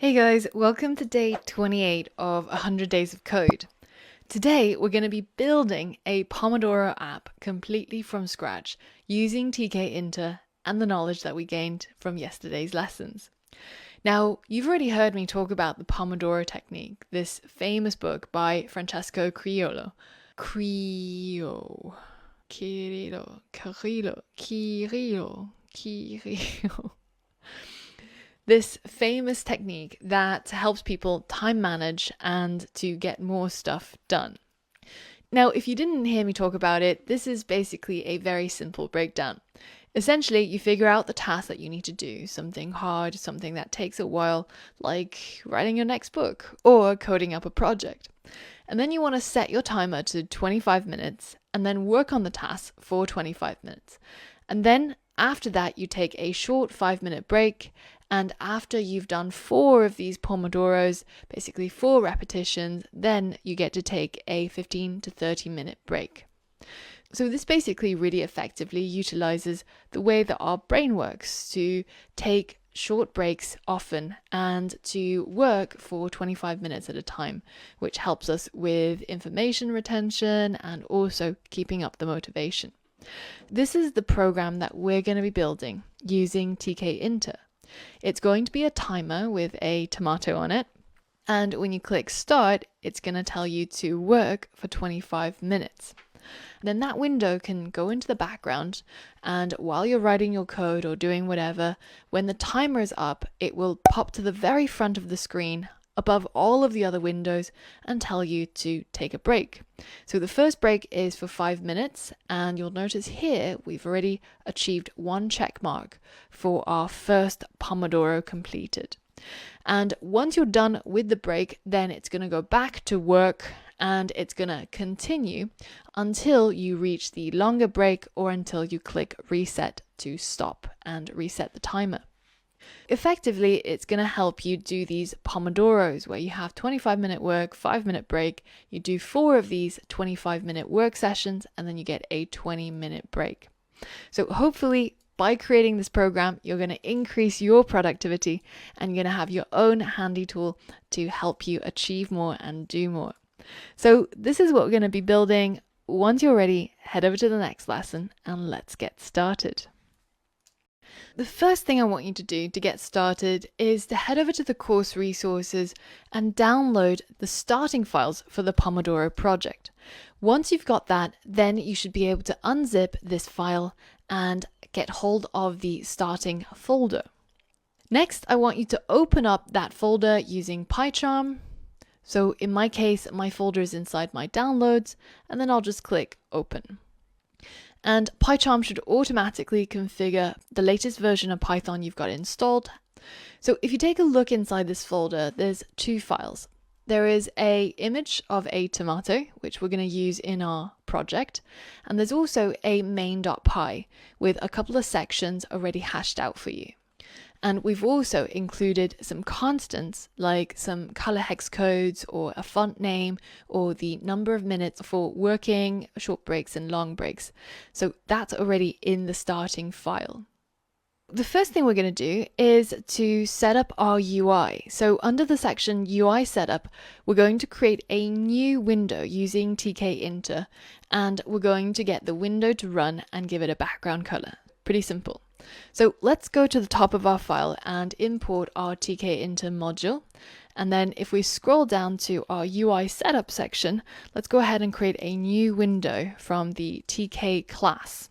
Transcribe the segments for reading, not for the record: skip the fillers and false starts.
Hey guys, welcome to day 28 of 100 Days of Code. Today we're going to be building a Pomodoro app completely from scratch using Tkinter and the knowledge that we gained from yesterday's lessons. Now, you've already heard me talk about the Pomodoro technique, this famous book by Francesco Cirillo. Cirillo. This famous technique that helps people time manage and to get more stuff done. Now, if you didn't hear me talk about it, this is basically a very simple breakdown. Essentially, you figure out the task that you need to do, something hard, something that takes a while, like writing your next book or coding up a project. And then you want to set your timer to 25 minutes and then work on the task for 25 minutes. And then after that, you take a short 5-minute break. And after you've done 4 of these Pomodoros, basically 4 repetitions, then you get to take a 15 to 30 minute break. So this basically really effectively utilizes the way that our brain works to take short breaks often and to work for 25 minutes at a time, which helps us with information retention and also keeping up the motivation. This is the program that we're going to be building using Tkinter. It's going to be a timer with a tomato on it, and when you click start, it's going to tell you to work for 25 minutes. Then that window can go into the background, and while you're writing your code or doing whatever, when the timer is up, it will pop to the very front of the screen above all of the other windows and tell you to take a break. So the first break is for 5 minutes, and you'll notice here we've already achieved 1 check mark for our first Pomodoro completed. And once you're done with the break, then it's going to go back to work and it's going to continue until you reach the longer break or until you click reset to stop and reset the timer. Effectively, it's going to help you do these Pomodoros where you have 25-minute work, 5-minute break. You do 4 of these 25-minute work sessions and then you get a 20-minute break. So hopefully by creating this program, you're going to increase your productivity and you're going to have your own handy tool to help you achieve more and do more. So this is what we're going to be building. Once you're ready, head over to the next lesson and let's get started. The first thing I want you to do to get started is to head over to the course resources and download the starting files for the Pomodoro project. Once you've got that, then you should be able to unzip this file and get hold of the starting folder. Next, I want you to open up that folder using PyCharm. So in my case, my folder is inside my downloads, and then I'll just click open. And PyCharm should automatically configure the latest version of Python you've got installed. So if you take a look inside this folder, there's 2 files. There is an image of a tomato, which we're going to use in our project. And there's also a main.py with a couple of sections already hashed out for you. And we've also included some constants like some color hex codes or a font name or the number of minutes for working, short breaks and long breaks. So that's already in the starting file. The first thing we're going to do is to set up our UI. So under the section UI setup, we're going to create a new window using Tkinter, and we're going to get the window to run and give it a background color. Pretty simple. So let's go to the top of our file and import our Tkinter module. And then if we scroll down to our UI setup section, let's go ahead and create a new window from the TK class.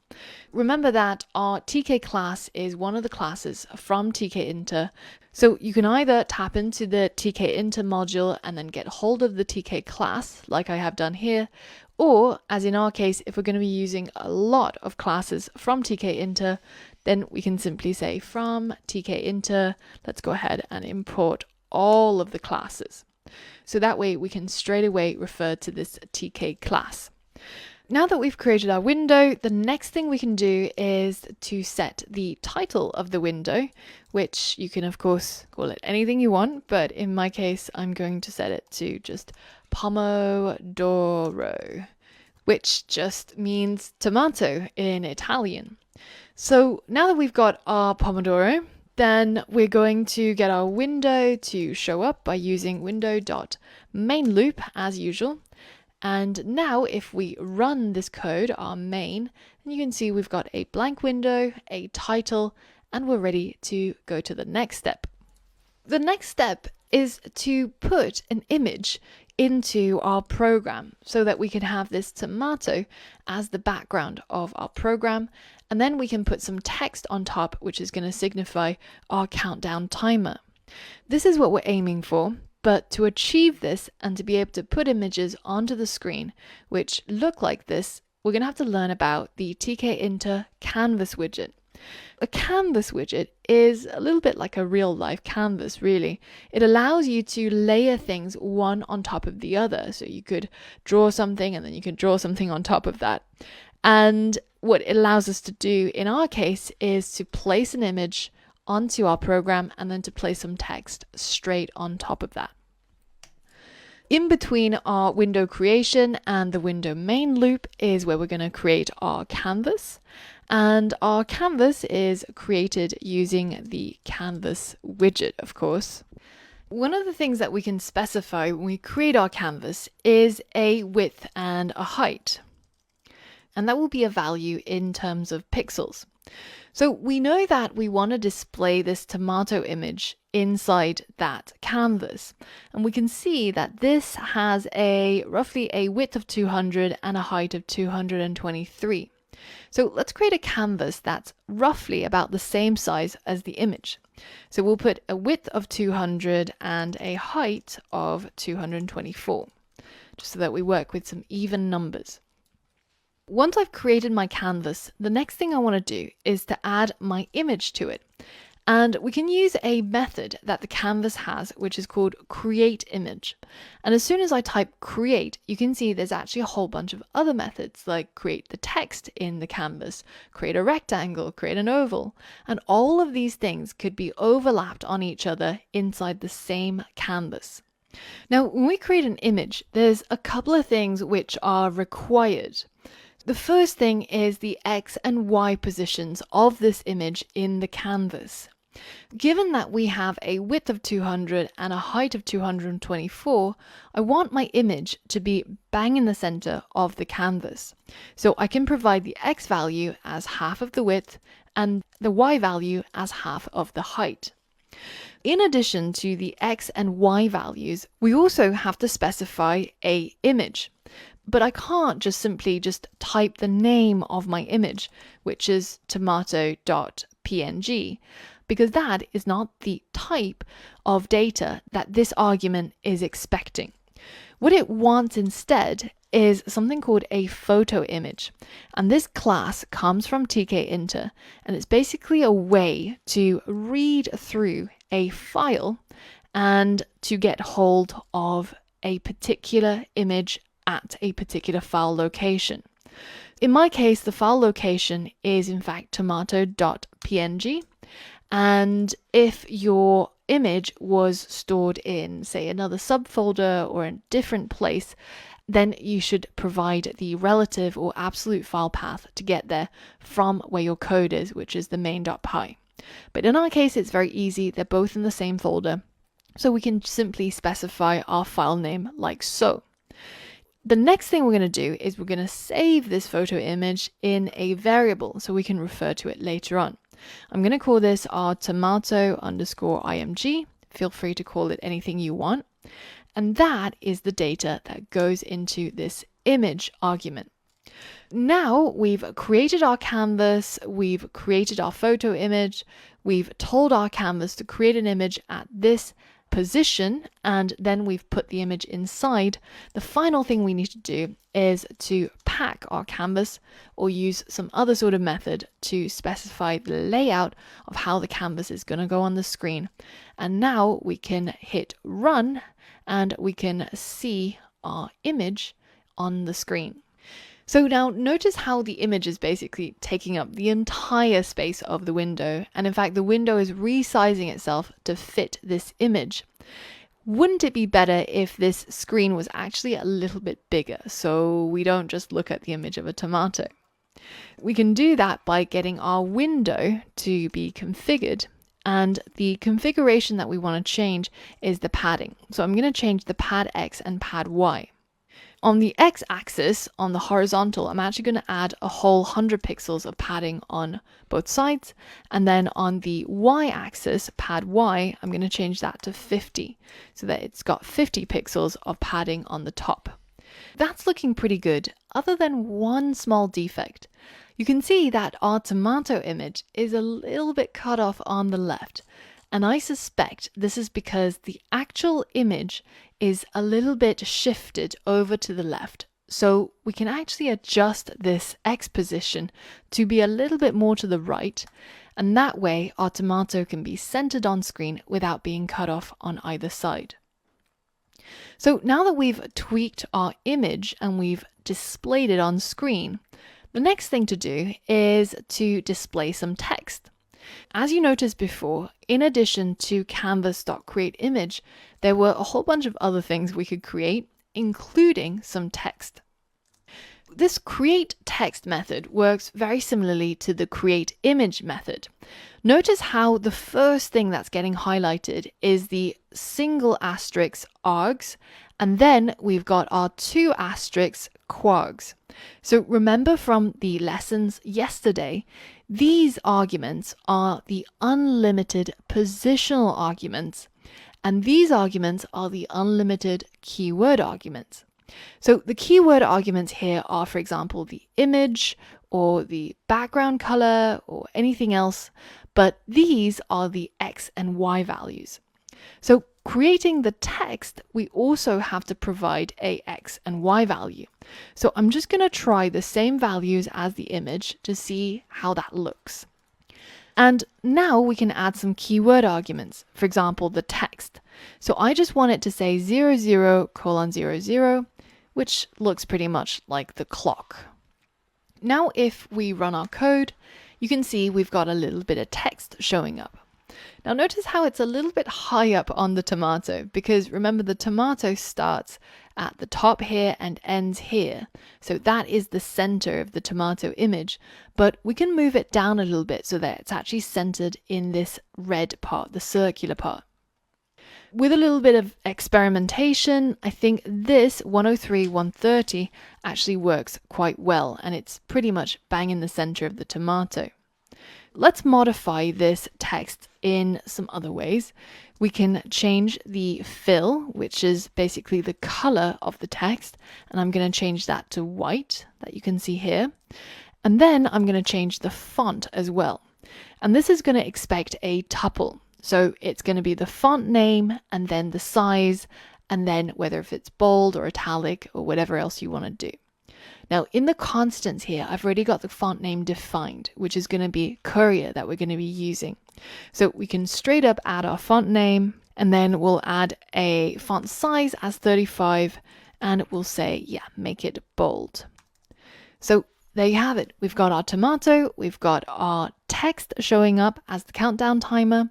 Remember that our TK class is one of the classes from Tkinter. So you can either tap into the Tkinter module and then get hold of the TK class like I have done here, or as in our case, if we're going to be using a lot of classes from Tkinter, then we can simply say from Tkinter, let's go ahead and import all of the classes. So that way we can straight away refer to this TK class. Now that we've created our window, the next thing we can do is to set the title of the window, which you can of course call it anything you want, but in my case, I'm going to set it to just Pomodoro, which just means tomato in Italian. So now that we've got our Pomodoro, Then we're going to get our window to show up by using window.mainLoop as usual. And now if we run this code, our main, then you can see we've got a blank window, a title, and we're ready to go to the next step. The next step is to put an image into our program so that we can have this tomato as the background of our program, and then we can put some text on top, which is going to signify our countdown timer. This is what we're aiming for, but to achieve this and to be able to put images onto the screen which look like this, we're going to have to learn about the Tkinter canvas widget. A canvas widget is a little bit like a real life canvas, really. It allows you to layer things one on top of the other. So you could draw something and then you could draw something on top of that. And what it allows us to do in our case is to place an image onto our program and then to place some text straight on top of that. In between our window creation and the window main loop is where we're going to create our canvas. And our canvas is created using the canvas widget, of course. One of the things that we can specify when we create our canvas is a width and a height. And that will be a value in terms of pixels. So we know that we want to display this tomato image inside that canvas. And we can see that this has roughly a width of 200 and a height of 223. So let's create a canvas that's roughly about the same size as the image. So we'll put a width of 200 and a height of 224, just so that we work with some even numbers. Once I've created my canvas, the next thing I want to do is to add my image to it. And we can use a method that the canvas has, which is called create image. And as soon as I type create, you can see there's actually a whole bunch of other methods, like create the text in the canvas, create a rectangle, create an oval. And all of these things could be overlapped on each other inside the same canvas. Now, when we create an image, there's a couple of things which are required. The first thing is the X and Y positions of this image in the canvas. Given that we have a width of 200 and a height of 224, I want my image to be bang in the center of the canvas. So I can provide the X value as half of the width and the Y value as half of the height. In addition to the X and Y values, we also have to specify an image. But I can't just simply type the name of my image, which is tomato.png, because that is not the type of data that this argument is expecting. What it wants instead is something called a photo image. And this class comes from Tkinter, and it's basically a way to read through a file and to get hold of a particular image at a particular file location. In my case, the file location is in fact tomato.png, and if your image was stored in, say, another subfolder or a different place, then you should provide the relative or absolute file path to get there from where your code is, which is the main.py. But in our case, it's very easy. They're both in the same folder, so we can simply specify our file name like so. The next thing we're going to do is we're going to save this photo image in a variable so we can refer to it later on. I'm going to call this our tomato_img. Feel free to call it anything you want. And that is the data that goes into this image argument. Now we've created our canvas, we've created our photo image, we've told our canvas to create an image at this position, and then we've put the image inside. The final thing we need to do is to pack our canvas or use some other sort of method to specify the layout of how the canvas is going to go on the screen. And now we can hit run and we can see our image on the screen. So now notice how the image is basically taking up the entire space of the window, and in fact the window is resizing itself to fit this image. Wouldn't it be better if this screen was actually a little bit bigger so we don't just look at the image of a tomato? We can do that by getting our window to be configured, and the configuration that we want to change is the padding. So I'm going to change the pad X and pad Y. On the x-axis, on the horizontal, I'm actually going to add a whole 100 pixels of padding on both sides. And then on the y-axis, pad Y, I'm going to change that to 50 so that it's got 50 pixels of padding on the top. That's looking pretty good, other than one small defect. You can see that our tomato image is a little bit cut off on the left. And I suspect this is because the actual image is a little bit shifted over to the left. So we can actually adjust this X position to be a little bit more to the right. And that way our tomato can be centered on screen without being cut off on either side. So now that we've tweaked our image and we've displayed it on screen, the next thing to do is to display some text. As you noticed before, in addition to canvas.createImage, there were a whole bunch of other things we could create, including some text. This create text method works very similarly to the create image method. Notice how the first thing that's getting highlighted is the single asterisk args, and then we've got our two asterisks quargs. So remember from the lessons yesterday, these arguments are the unlimited positional arguments, and these arguments are the unlimited keyword arguments. So the keyword arguments here are, for example, the image or the background color or anything else, but these are the X and Y values. So creating the text, we also have to provide a X and Y value. So I'm just going to try the same values as the image to see how that looks. And now we can add some keyword arguments, for example, the text. So I just want it to say 00:00, which looks pretty much like the clock. Now if we run our code, you can see we've got a little bit of text showing up. Now notice how it's a little bit high up on the tomato, because remember the tomato starts at the top here and ends here. So that is the center of the tomato image, but we can move it down a little bit so that it's actually centered in this red part, the circular part. With a little bit of experimentation, I think this 103-130 actually works quite well, and it's pretty much bang in the center of the tomato. Let's modify this text in some other ways. We can change the fill, which is basically the color of the text, and I'm going to change that to white, that you can see here. And then I'm going to change the font as well. And this is going to expect a tuple. So it's going to be the font name and then the size, and then whether if it's bold or italic or whatever else you want to do. Now in the constants here, I've already got the font name defined, which is going to be Courier that we're going to be using. So we can straight up add our font name, and then we'll add a font size as 35, and we'll say, yeah, make it bold. So there you have it. We've got our tomato, we've got our text showing up as the countdown timer.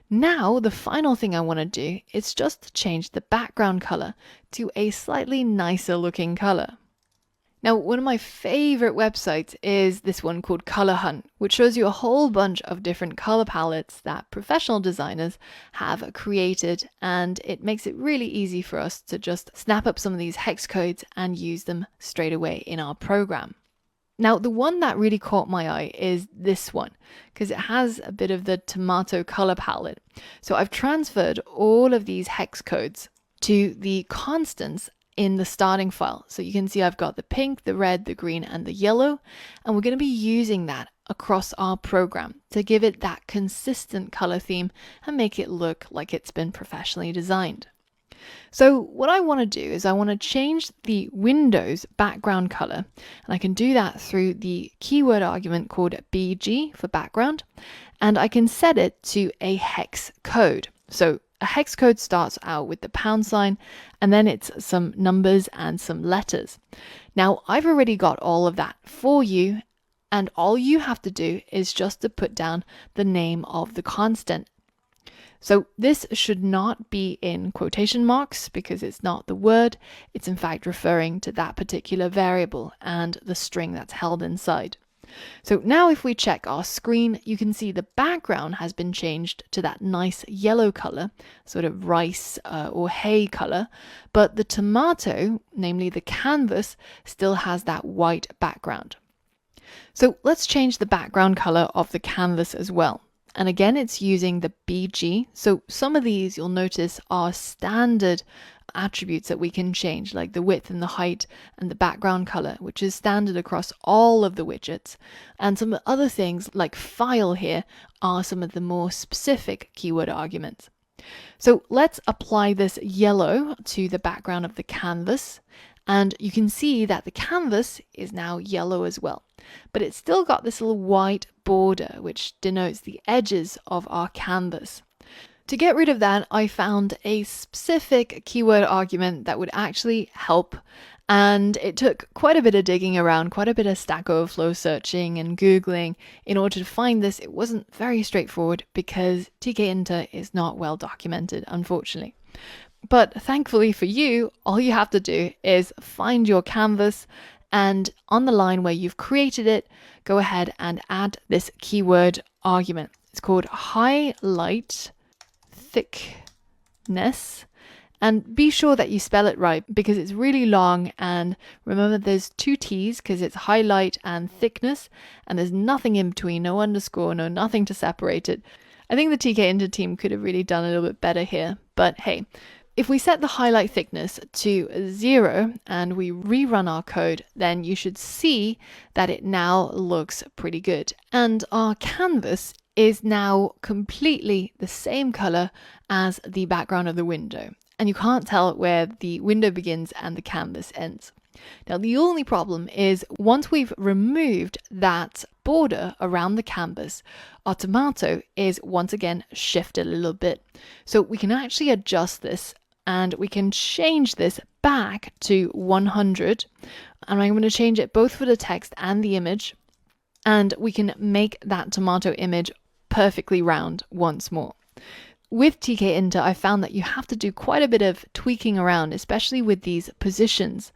Now the final thing I want to do is just to change the background color to a slightly nicer looking color. Now, one of my favorite websites is this one called Color Hunt, which shows you a whole bunch of different color palettes that professional designers have created, and it makes it really easy for us to just snap up some of these hex codes and use them straight away in our program. Now, the one that really caught my eye is this one, because it has a bit of the tomato color palette. So I've transferred all of these hex codes to the constants in the starting file. So you can see I've got the pink, the red, the green, and the yellow, and we're going to be using that across our program to give it that consistent color theme and make it look like it's been professionally designed. So what I want to do is I want to change the Windows background color, and I can do that through the keyword argument called BG for background, and I can set it to a hex code. So a hex code starts out with the £, and then it's some numbers and some letters. Now I've already got all of that for you, and all you have to do is just to put down the name of the constant. So this should not be in quotation marks because it's not the word. It's in fact referring to that particular variable and the string that's held inside. So now if we check our screen, you can see the background has been changed to that nice yellow color, sort of rice or hay color, but the tomato, namely the canvas, still has that white background. So let's change the background color of the canvas as well. And again, it's using the BG. So some of these you'll notice are standard attributes that we can change, like the width and the height and the background color, which is standard across all of the widgets. And some other things like file here are some of the more specific keyword arguments. So let's apply this yellow to the background of the canvas. And you can see that the canvas is now yellow as well, but it's still got this little white border, which denotes the edges of our canvas. To get rid of that, I found a specific keyword argument that would actually help. And it took quite a bit of digging around, quite a bit of Stack Overflow searching and Googling in order to find this. It wasn't very straightforward because Tkinter is not well documented, unfortunately. But thankfully for you, all you have to do is find your canvas, and on the line where you've created it, go ahead and add this keyword argument. It's called highlight thickness, and be sure that you spell it right because it's really long. And remember, there's two T's because it's highlight and thickness, and there's nothing in between, no underscore, no nothing to separate it. I think the Tkinter team could have really done a little bit better here, but hey. If we set the highlight thickness to 0 and we rerun our code, then you should see that it now looks pretty good. And our canvas is now completely the same color as the background of the window. And you can't tell where the window begins and the canvas ends. Now, the only problem is once we've removed that border around the canvas, our tomato is once again shifted a little bit. So we can actually adjust this, and we can change this back to 100. And I'm going to change it both for the text and the image. And we can make that tomato image perfectly round once more. With Tkinter, I found that you have to do quite a bit of tweaking around, especially with these positions.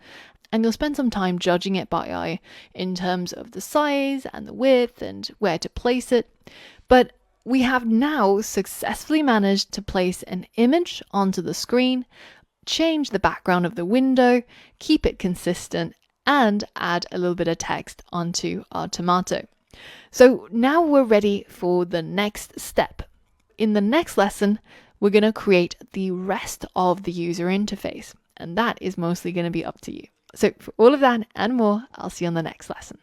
And you'll spend some time judging it by eye in terms of the size and the width and where to place it. But we have now successfully managed to place an image onto the screen, change the background of the window, keep it consistent, and add a little bit of text onto our tomato. So now we're ready for the next step. In the next lesson, we're going to create the rest of the user interface, and that is mostly going to be up to you. So for all of that and more, I'll see you on the next lesson.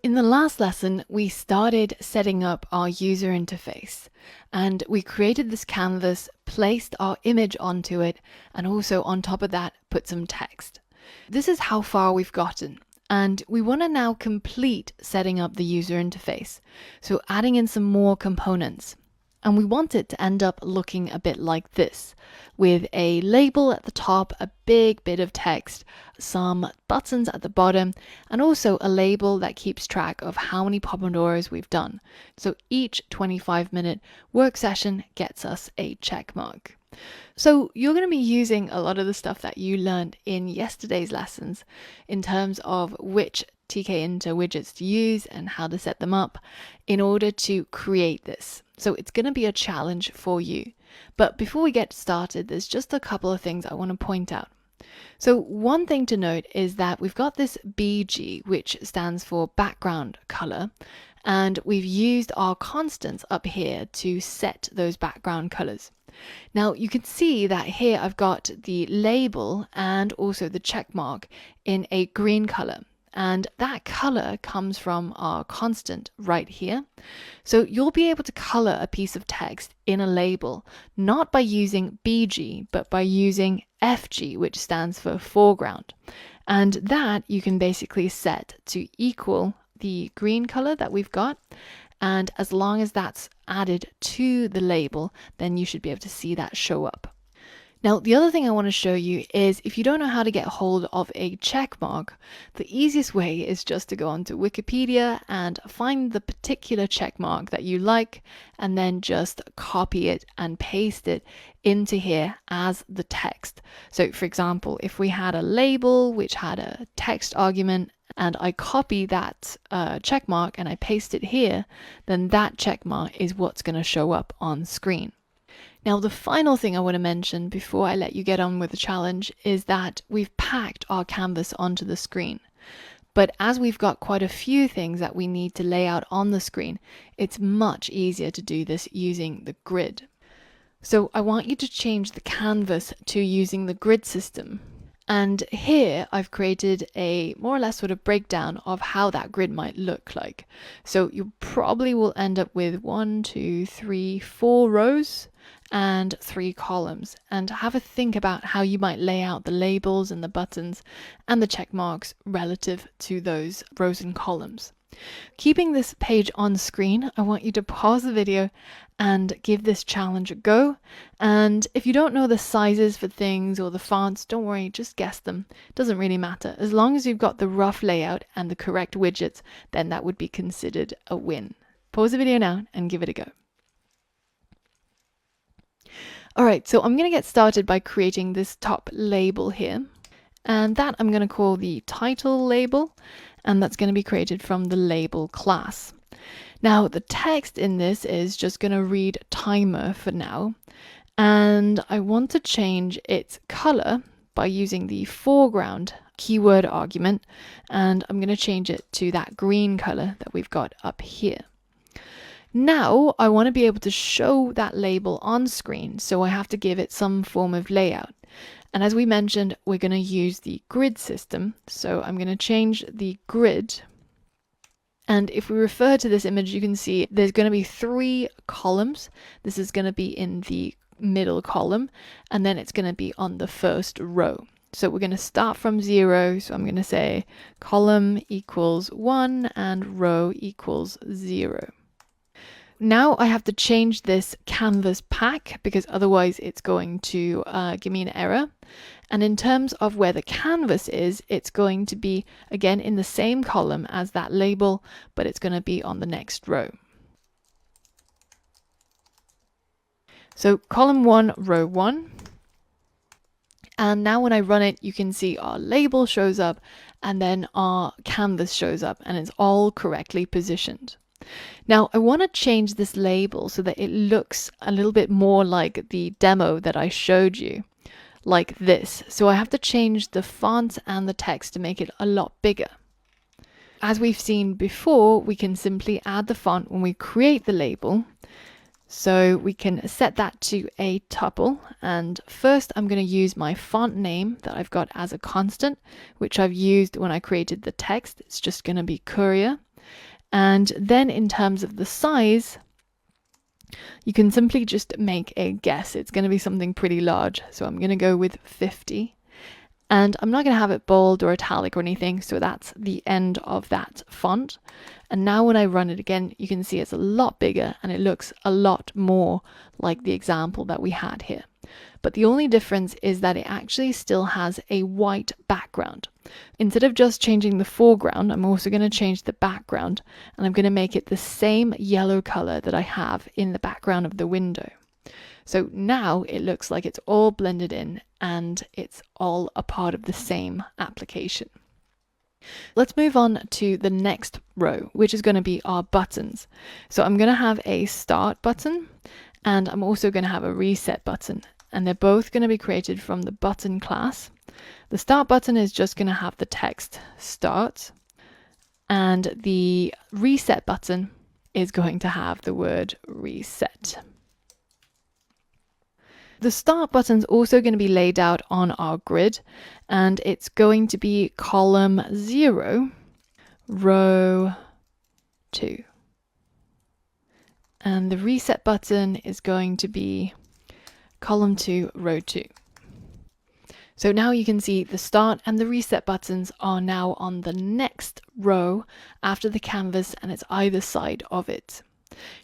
In the last lesson, we started setting up our user interface, and we created this canvas, placed our image onto it, and also on top of that, put some text. This is how far we've gotten, and we want to now complete setting up the user interface, so adding in some more components. And we want it to end up looking a bit like this, with a label at the top, a big bit of text, some buttons at the bottom, and also a label that keeps track of how many Pomodoros we've done. So each 25-minute work session gets us a check mark. So you're going to be using a lot of the stuff that you learned in yesterday's lessons in terms of which Tkinter widgets to use and how to set them up in order to create this. So it's going to be a challenge for you. But before we get started, there's just a couple of things I want to point out. So one thing to note is that we've got this BG, which stands for background color, and we've used our constants up here to set those background colors. Now you can see that here I've got the label and also the check mark in a green color. And that color comes from our constant right here. So you'll be able to color a piece of text in a label, not by using BG, but by using FG, which stands for foreground. And that you can basically set to equal the green color that we've got. And as long as that's added to the label, then you should be able to see that show up. Now, the other thing I want to show you is if you don't know how to get hold of a check mark, the easiest way is just to go onto Wikipedia and find the particular check mark that you like, and then just copy it and paste it into here as the text. So for example, if we had a label which had a text argument and I copy that check mark and I paste it here, then that check mark is what's going to show up on screen. Now, the final thing I want to mention before I let you get on with the challenge is that we've packed our canvas onto the screen. But as we've got quite a few things that we need to lay out on the screen, it's much easier to do this using the grid. So I want you to change the canvas to using the grid system. And here I've created a more or less sort of breakdown of how that grid might look like. So you probably will end up with 1, 2, 3, 4 rows and 3 columns, and have a think about how you might lay out the labels and the buttons and the check marks relative to those rows and columns. Keeping this page on screen, I want you to pause the video and give this challenge a go. And if you don't know the sizes for things or the fonts, don't worry, just guess them. It doesn't really matter. As long as you've got the rough layout and the correct widgets, then that would be considered a win. Pause the video now and give it a go. All right, so I'm going to get started by creating this top label here. And that I'm going to call the title label, and that's going to be created from the label class. Now, the text in this is just going to read timer for now, and I want to change its color by using the foreground keyword argument, and I'm going to change it to that green color that we've got up here. Now I want to be able to show that label on screen, so I have to give it some form of layout. And as we mentioned, we're going to use the grid system. So I'm going to change the grid. And if we refer to this image, you can see there's going to be 3 columns. This is going to be in the middle column, and then it's going to be on the first row. So we're going to start from 0. So I'm going to say column equals 1 and row equals 0. Now I have to change this canvas pack because otherwise it's going to give me an error. And in terms of where the canvas is, it's going to be again in the same column as that label, but it's going to be on the next row. So column 1, row 1. And now when I run it, you can see our label shows up and then our canvas shows up, and it's all correctly positioned. Now I want to change this label so that it looks a little bit more like the demo that I showed you, like this. So I have to change the font and the text to make it a lot bigger. As we've seen before, we can simply add the font when we create the label. So we can set that to a tuple, and first I'm going to use my font name that I've got as a constant, which I've used when I created the text. It's just going to be Courier. And then in terms of the size, you can simply just make a guess. It's going to be something pretty large. So I'm going to go with 50. And I'm not going to have it bold or italic or anything. So that's the end of that font. And now when I run it again, you can see it's a lot bigger and it looks a lot more like the example that we had here. But the only difference is that it actually still has a white background. Instead of just changing the foreground, I'm also going to change the background, and I'm going to make it the same yellow color that I have in the background of the window. So now it looks like it's all blended in and it's all a part of the same application. Let's move on to the next row, which is going to be our buttons. So I'm going to have a start button, and I'm also going to have a reset button. And they're both going to be created from the button class. The start button is just going to have the text start, and the reset button is going to have the word reset. The start button is also going to be laid out on our grid, and it's going to be column 0, row 2. And the reset button is going to be column 2, row 2. So now you can see the start and the reset buttons are now on the next row after the canvas, and it's either side of it.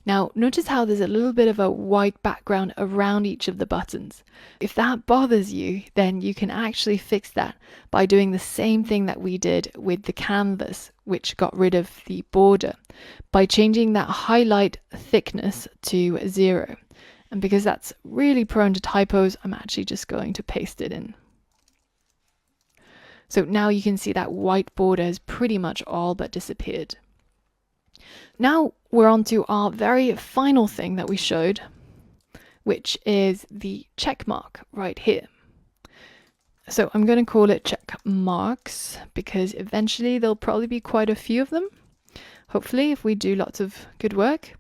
Now, notice how there's a little bit of a white background around each of the buttons. If that bothers you, then you can actually fix that by doing the same thing that we did with the canvas, which got rid of the border, by changing that highlight thickness to 0. And because that's really prone to typos, I'm actually just going to paste it in. So now you can see that white border has pretty much all but disappeared. Now we're on to our very final thing that we showed, which is the check mark right here. So I'm going to call it check marks because eventually there'll probably be quite a few of them, hopefully, if we do lots of good work.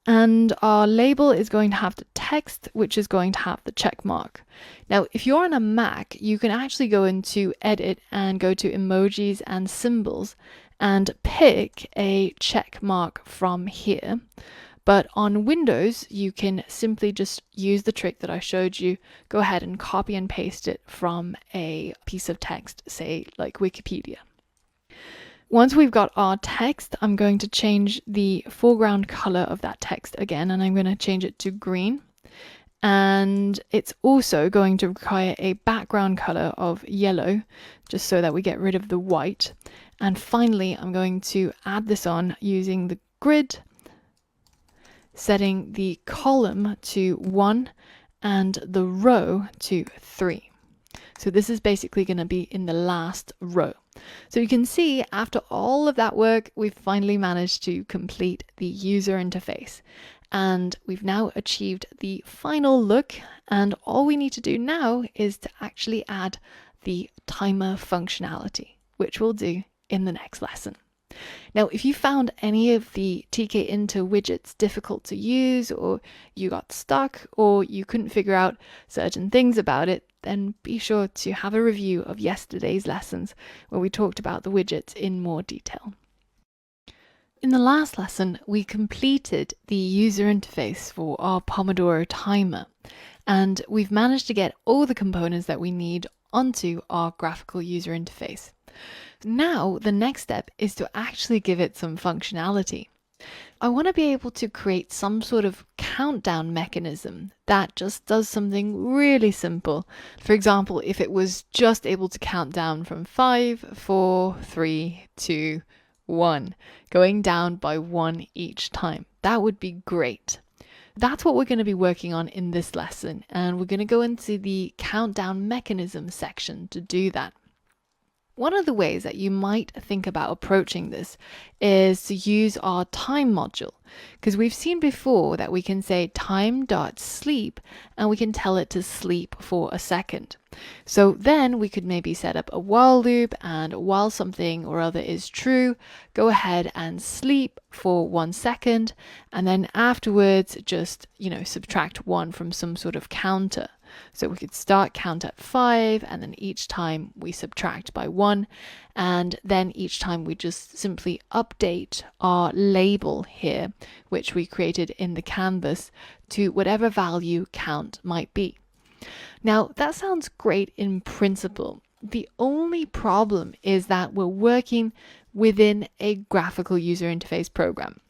And our label is going to have the text, which is going to have the check mark. Now, if you're on a Mac, you can actually go into Edit and go to Emojis and Symbols and pick a check mark from here. But on Windows, you can simply just use the trick that I showed you. Go ahead and copy and paste it from a piece of text, say like Wikipedia. Once we've got our text, I'm going to change the foreground color of that text again, and I'm going to change it to green. And it's also going to require a background color of yellow, just so that we get rid of the white. And finally, I'm going to add this on using the grid, setting the column to 1 and the row to 3. So this is basically going to be in the last row. So you can see after all of that work, we've finally managed to complete the user interface. And we've now achieved the final look. And all we need to do now is to actually add the timer functionality, which we'll do in the next lesson. Now, if you found any of the Tkinter widgets difficult to use, or you got stuck, or you couldn't figure out certain things about it, then be sure to have a review of yesterday's lessons where we talked about the widgets in more detail. In the last lesson, we completed the user interface for our Pomodoro timer, and we've managed to get all the components that we need onto our graphical user interface. Now, the next step is to actually give it some functionality. I want to be able to create some sort of countdown mechanism that just does something really simple. For example, if it was just able to count down from 5, 4, 3, 2, 1, going down by 1 each time. That would be great. That's what we're going to be working on in this lesson, and we're going to go into the countdown mechanism section to do that. One of the ways that you might think about approaching this is to use our time module, because we've seen before that we can say time.sleep and we can tell it to sleep for a second. So then we could maybe set up a while loop, and while something or other is true, go ahead and sleep for 1 second, and then afterwards just, subtract 1 from some sort of counter. So we could start count at 5, and then each time we subtract by 1, and then each time we just simply update our label here, which we created in the canvas, to whatever value count might be. Now, that sounds great in principle. The only problem is that we're working within a graphical user interface program.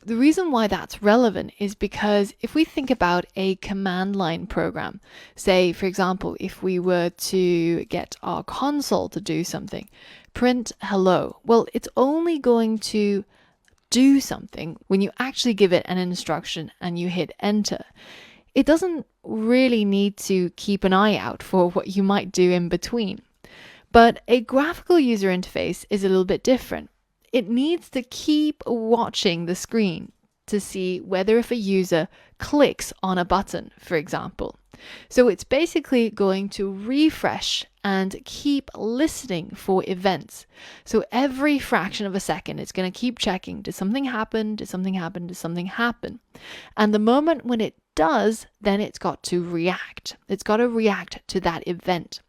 The reason why that's relevant is because if we think about a command line program, say, for example, if we were to get our console to do something, print hello, well, it's only going to do something when you actually give it an instruction and you hit enter. It doesn't really need to keep an eye out for what you might do in between. But a graphical user interface is a little bit different. It needs to keep watching the screen to see whether if a user clicks on a button, for example. So it's basically going to refresh and keep listening for events. So every fraction of a second, it's going to keep checking, did something happen? Did something happen? Did something happen? And the moment when it does, then it's got to react. It's got to react to that event.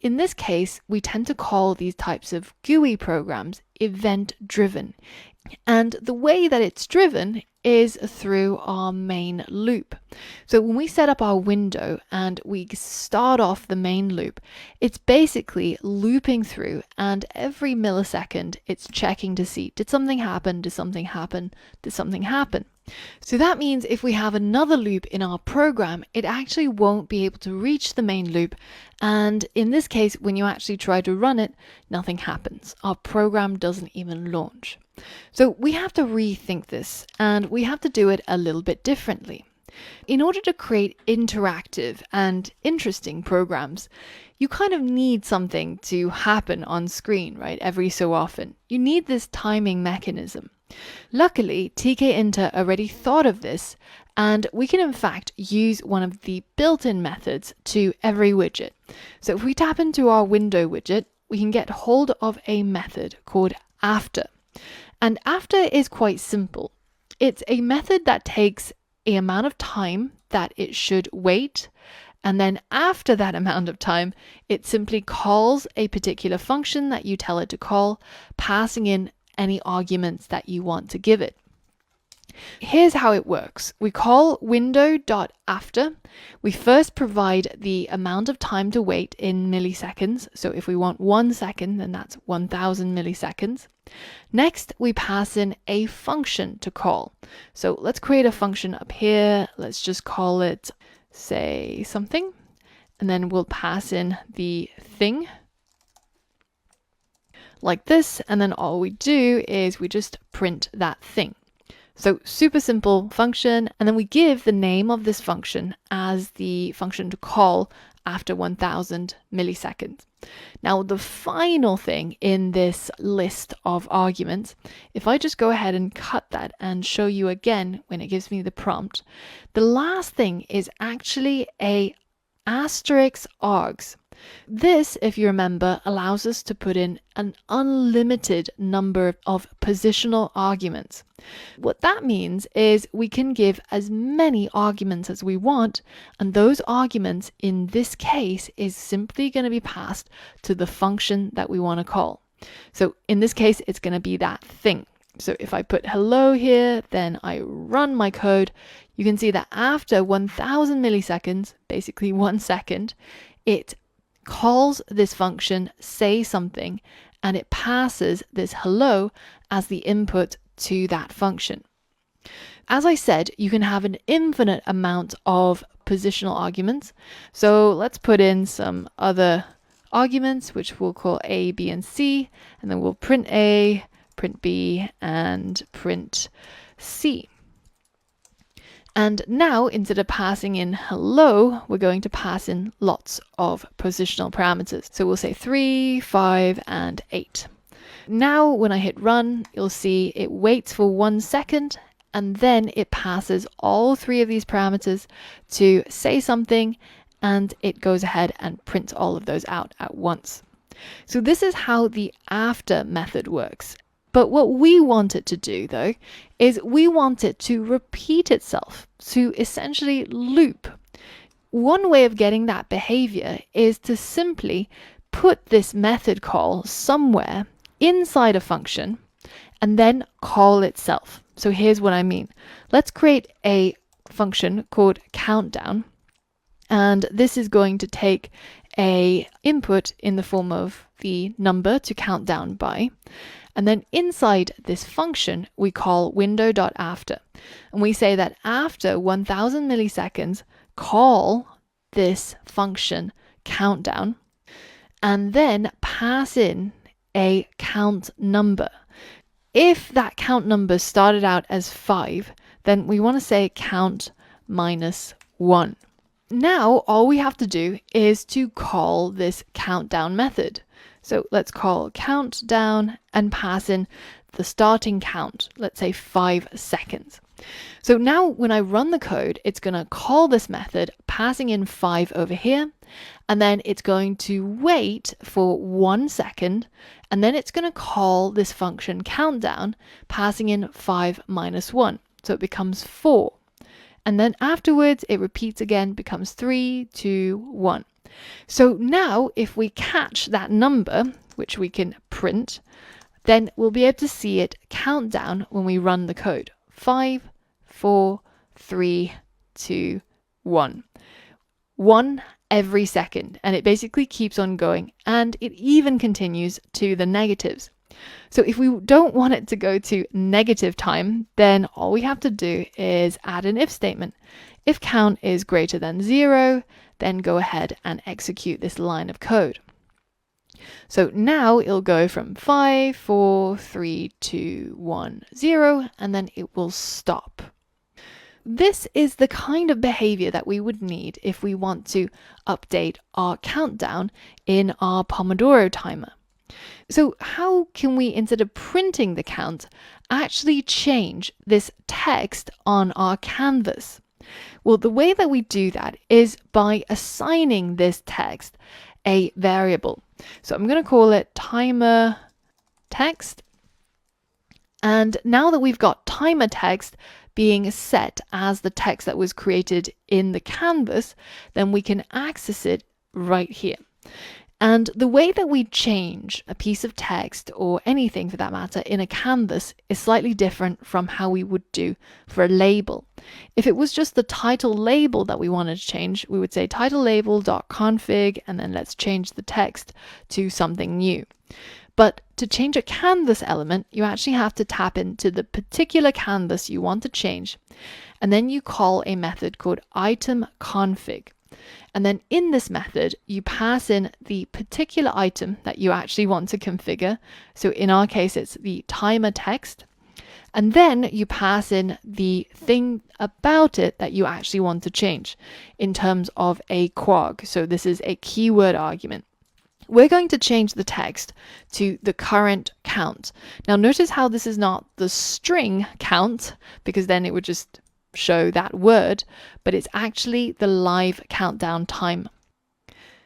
In this case, we tend to call these types of GUI programs event-driven. And the way that it's driven is through our main loop. So when we set up our window and we start off the main loop, it's basically looping through, and every millisecond it's checking to see, did something happen? Did something happen? Did something happen? So that means if we have another loop in our program, it actually won't be able to reach the main loop. And in this case, when you actually try to run it, nothing happens. Our program doesn't even launch. So we have to rethink this, and we have to do it a little bit differently. In order to create interactive and interesting programs, you kind of need something to happen on screen, right? Every so often. You need this timing mechanism. Luckily, Tkinter already thought of this, and we can in fact use one of the built-in methods to every widget. So if we tap into our window widget, we can get hold of a method called after. And after is quite simple. It's a method that takes an amount of time that it should wait, and then after that amount of time, it simply calls a particular function that you tell it to call, passing in any arguments that you want to give it. Here's how it works. We call window.after. We first provide the amount of time to wait in milliseconds. So if we want 1 second, then that's 1000 milliseconds. Next, we pass in a function to call. So let's create a function up here. Let's just call it, say, something. And then we'll pass in the thing like this. And then all we do is we just print that thing. So super simple function, and then we give the name of this function as the function to call after 1000 milliseconds. Now the final thing in this list of arguments, if I just go ahead and cut that and show you again when it gives me the prompt, the last thing is actually a asterisk args. This, if you remember, allows us to put in an unlimited number of positional arguments. What that means is we can give as many arguments as we want, and those arguments in this case is simply going to be passed to the function that we want to call. So in this case, it's going to be that thing. So if I put hello here, then I run my code, you can see that after 1000 milliseconds, basically 1 second, it calls this function say something, and it passes this hello as the input to that function. As I said, you can have an infinite amount of positional arguments. So let's put in some other arguments, which we'll call A, B, and C, and then we'll print A, print B, and print C. And now, instead of passing in hello, we're going to pass in lots of positional parameters. So we'll say 3, 5, and 8. Now, when I hit run, you'll see it waits for 1 second, and then it passes all 3 of these parameters to say something, and it goes ahead and prints all of those out at once. So this is how the after method works. But what we want it to do, though, is we want it to repeat itself, to essentially loop. One way of getting that behavior is to simply put this method call somewhere inside a function and then call itself. So here's what I mean. Let's create a function called countdown, and this is going to take a input in the form of the number to count down by. And then inside this function, we call window.after. And we say that after 1000 milliseconds, call this function countdown, and then pass in a count number. If that count number started out as 5, then we want to say count minus 1. Now, all we have to do is to call this countdown method. So let's call countdown and pass in the starting count, let's say 5 seconds. So now when I run the code, it's going to call this method, passing in 5 over here, and then it's going to wait for 1 second, and then it's going to call this function countdown, passing in 5 minus 1. So it becomes 4. And then afterwards, it repeats again, becomes 3, 2, 1. So now if we catch that number, which we can print, then we'll be able to see it count down when we run the code. 5, 4, 3, 2, 1. 1 every second, and it basically keeps on going, and it even continues to the negatives. So if we don't want it to go to negative time, then all we have to do is add an if statement. If count is greater than 0, then go ahead and execute this line of code. So now it'll go from 5, 4, 3, 2, 1, 0, and then it will stop. This is the kind of behavior that we would need if we want to update our countdown in our Pomodoro timer. So how can we, instead of printing the count, actually change this text on our canvas? Well, the way that we do that is by assigning this text a variable. So I'm going to call it timer text. And now that we've got timer text being set as the text that was created in the canvas, then we can access it right here. And the way that we change a piece of text, or anything for that matter, in a canvas is slightly different from how we would do for a label. If it was just the title label that we wanted to change, we would say title label.config, and then let's change the text to something new. But to change a canvas element, you actually have to tap into the particular canvas you want to change, and then you call a method called itemConfig. And then in this method, you pass in the particular item that you actually want to configure. So in our case, it's the timer text. And then you pass in the thing about it that you actually want to change in terms of a quag. So this is a keyword argument. We're going to change the text to the current count. Now notice how this is not the string count, because then it would just show that word, but it's actually the live countdown time.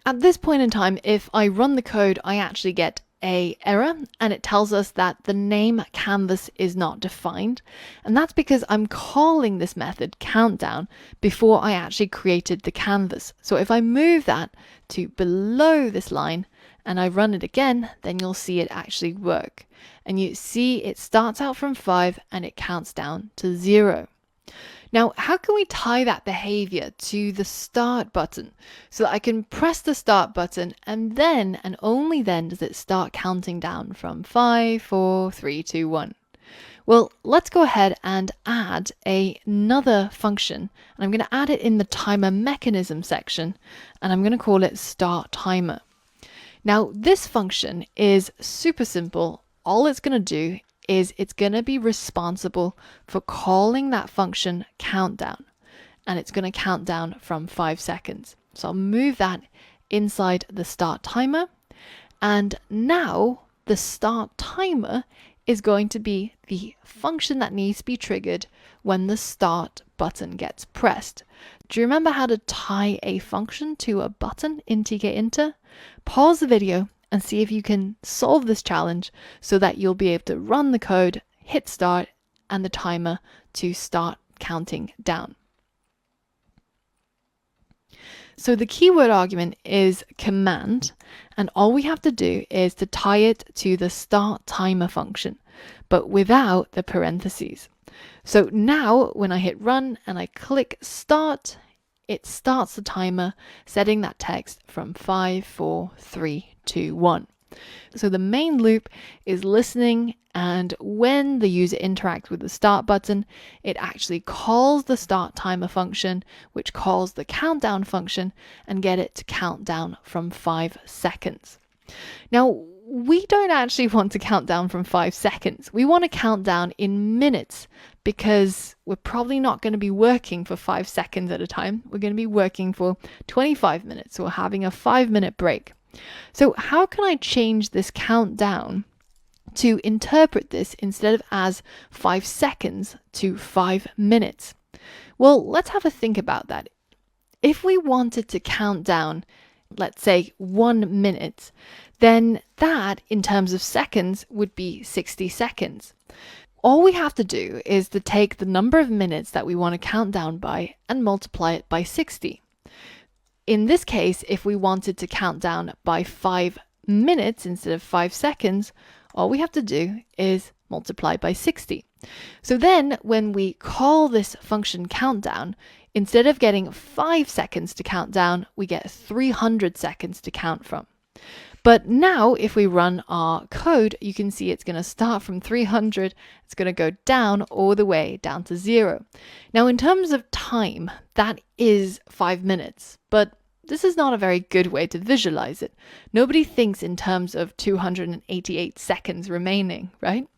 At this point in time, if I run the code, I actually get an error, and it tells us that the name canvas is not defined. And that's because I'm calling this method countdown before I actually created the canvas. So if I move that to below this line and I run it again, then you'll see it actually work. And you see it starts out from 5 and it counts down to 0. Now, how can we tie that behavior to the start button so that I can press the start button and then, and only then, does it start counting down from 5, 4, 3, 2, 1? Well, let's go ahead and add another function, and I'm going to add it in the timer mechanism section, and I'm going to call it start timer. Now, this function is super simple. All it's going to do is it's going to be responsible for calling that function countdown, and it's going to count down from 5 seconds. So I'll move that inside the start timer, and now the start timer is going to be the function that needs to be triggered when the start button gets pressed. Do you remember how to tie a function to a button in Tkinter? Pause the video and see if you can solve this challenge so that you'll be able to run the code, hit start, and the timer to start counting down. So the keyword argument is command, and all we have to do is to tie it to the start timer function, but without the parentheses. So now when I hit run and I click start, it starts the timer, setting that text from 5, 4, 3, 2, 1. So the main loop is listening, and when the user interacts with the start button, it actually calls the start timer function, which calls the countdown function, and get it to count down from 5 seconds. Now, we don't actually want to count down from 5 seconds. We want to count down in minutes, because we're probably not going to be working for 5 seconds at a time. We're going to be working for 25 minutes or having a 5-minute break. So how can I change this countdown to interpret this instead of as 5 seconds to 5 minutes? Well, let's have a think about that. If we wanted to count down, let's say 1 minute, then that in terms of seconds would be 60 seconds. all we have to do is to take the number of minutes that we want to count down by and multiply it by 60. In this case, if we wanted to count down by 5 minutes instead of 5 seconds, all we have to do is multiply by 60. So then when we call this function countdown, instead of getting 5 seconds to count down, we get 300 seconds to count from. But now if we run our code, you can see it's going to start from 300, it's going to go down all the way down to 0. Now in terms of time, that is 5 minutes, but this is not a very good way to visualize it. Nobody thinks in terms of 288 seconds remaining, right?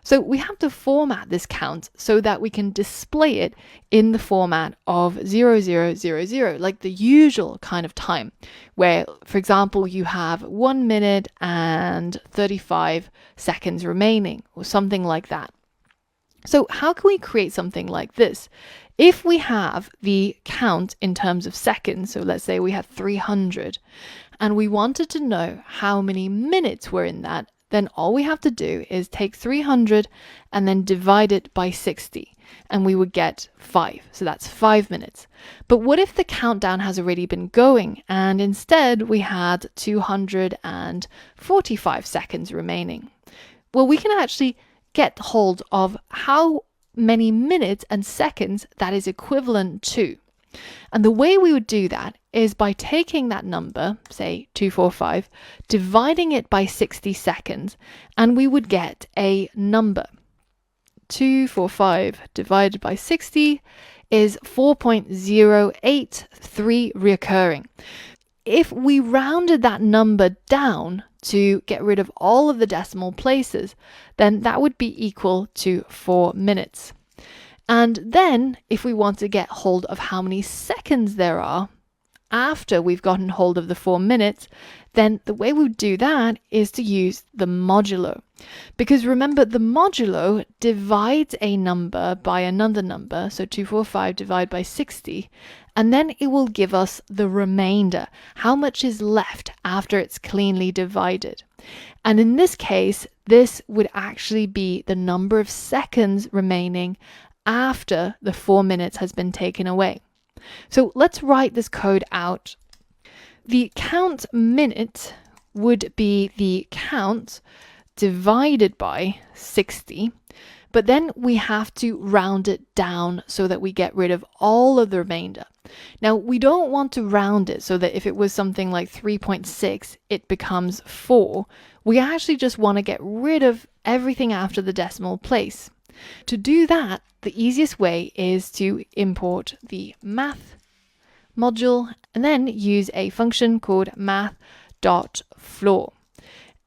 So we have to format this count so that we can display it in the format of 0000, like the usual kind of time, where, for example, you have 1 minute and 35 seconds remaining, or something like that. So how can we create something like this? If we have the count in terms of seconds, so let's say we have 300, and we wanted to know how many minutes were in that, then all we have to do is take 300 and then divide it by 60, and we would get 5. So that's 5 minutes. But what if the countdown has already been going, and instead we had 245 seconds remaining? Well, we can actually get hold of how many minutes and seconds that is equivalent to. And the way we would do that is by taking that number, say 245, dividing it by 60 seconds, and we would get a number. 245 divided by 60 is 4.083 recurring. If we rounded that number down to get rid of all of the decimal places, then that would be equal to 4 minutes. And then if we want to get hold of how many seconds there are after we've gotten hold of the 4 minutes, then the way we would do that is to use the modulo. Because remember, the modulo divides a number by another number, so 245 divided by 60, and then it will give us the remainder, how much is left after it's cleanly divided. And in this case, this would actually be the number of seconds remaining after the 4 minutes has been taken away. So let's write this code out. The count minute would be the count divided by 60, but then we have to round it down so that we get rid of all of the remainder. Now, we don't want to round it so that if it was something like 3.6, it becomes 4. We actually just want to get rid of everything after the decimal place. To do that, the easiest way is to import the math module and then use a function called math.floor.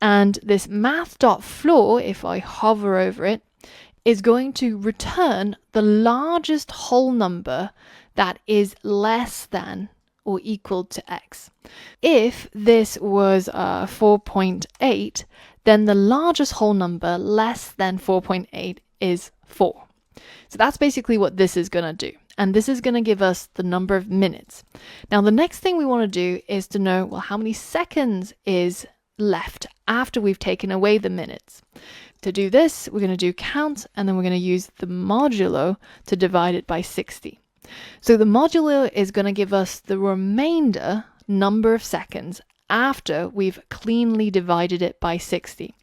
And this math.floor, if I hover over it, is going to return the largest whole number that is less than or equal to x. If this was 4.8, then the largest whole number less than 4.8 is 4. So that's basically what this is going to do. And this is going to give us the number of minutes. Now, the next thing we want to do is to know, well, how many seconds is left after we've taken away the minutes. To do this, we're going to do count, and then we're going to use the modulo to divide it by 60. So the modulo is going to give us the remainder number of seconds after we've cleanly divided it by 60.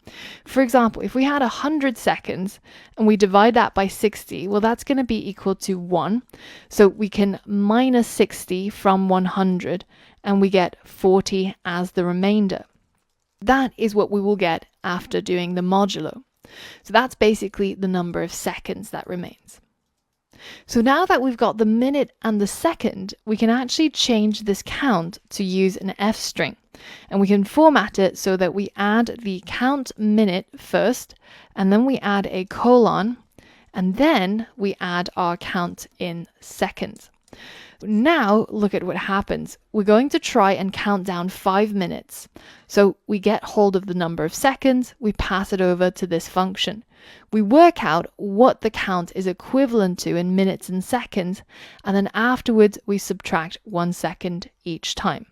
For example, if we had 100 seconds and we divide that by 60, well, that's going to be equal to 1. So we can minus 60 from 100 and we get 40 as the remainder. That is what we will get after doing the modulo. So that's basically the number of seconds that remains. So now that we've got the minute and the second, we can actually change this count to use an F string. And we can format it so that we add the count minute first, and then we add a colon, and then we add our count in seconds. Now look at what happens. We're going to try and count down 5 minutes. So we get hold of the number of seconds, we pass it over to this function. We work out what the count is equivalent to in minutes and seconds, and then afterwards we subtract 1 second each time.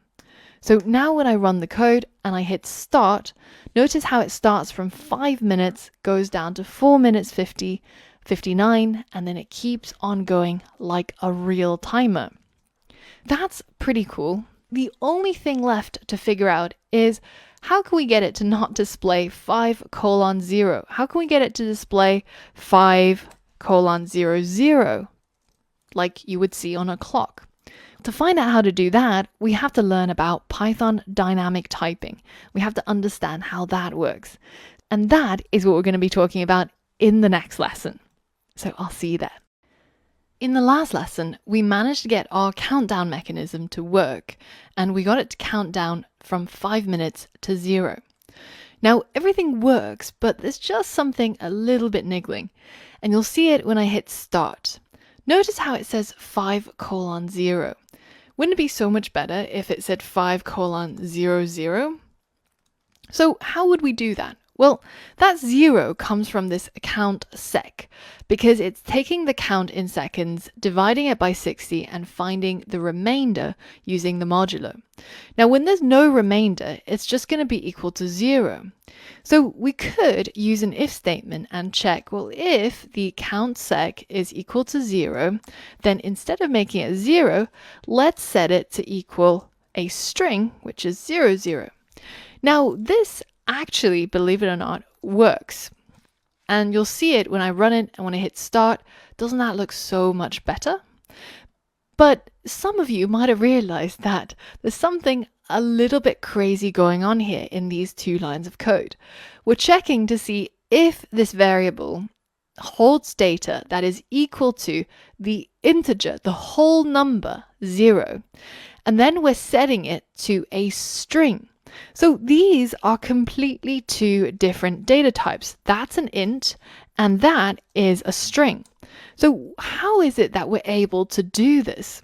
So now when I run the code and I hit start, notice how it starts from 5 minutes, goes down to 4 minutes 50, 59, and then it keeps on going like a real timer. That's pretty cool. The only thing left to figure out is how can we get it to not display 5:0? How can we get it to display 5:00 like you would see on a clock? To find out how to do that, we have to learn about Python dynamic typing. We have to understand how that works. And that is what we're going to be talking about in the next lesson. So I'll see you there. In the last lesson, we managed to get our countdown mechanism to work, and we got it to count down from 5 minutes to 0. Now, everything works, but there's just something a little bit niggling, and you'll see it when I hit start. Notice how it says 5:0. Wouldn't it be so much better if it said 5:00? So how would we do that? Well, that 0 comes from this count sec, because it's taking the count in seconds, dividing it by 60, and finding the remainder using the modulo. Now, when there's no remainder, it's just going to be equal to 0. So we could use an if statement and check, well, if the count sec is equal to 0, then instead of making it 0, let's set it to equal a string, which is 00. Now, this actually, believe it or not, works. And you'll see it when I run it and when I hit start. Doesn't that look so much better? But some of you might have realized that there's something a little bit crazy going on here in these 2 lines of code. We're checking to see if this variable holds data that is equal to the integer, the whole number, 0. And then we're setting it to a string. So these are completely 2 different data types. That's an int and that is a string. So how is it that we're able to do this?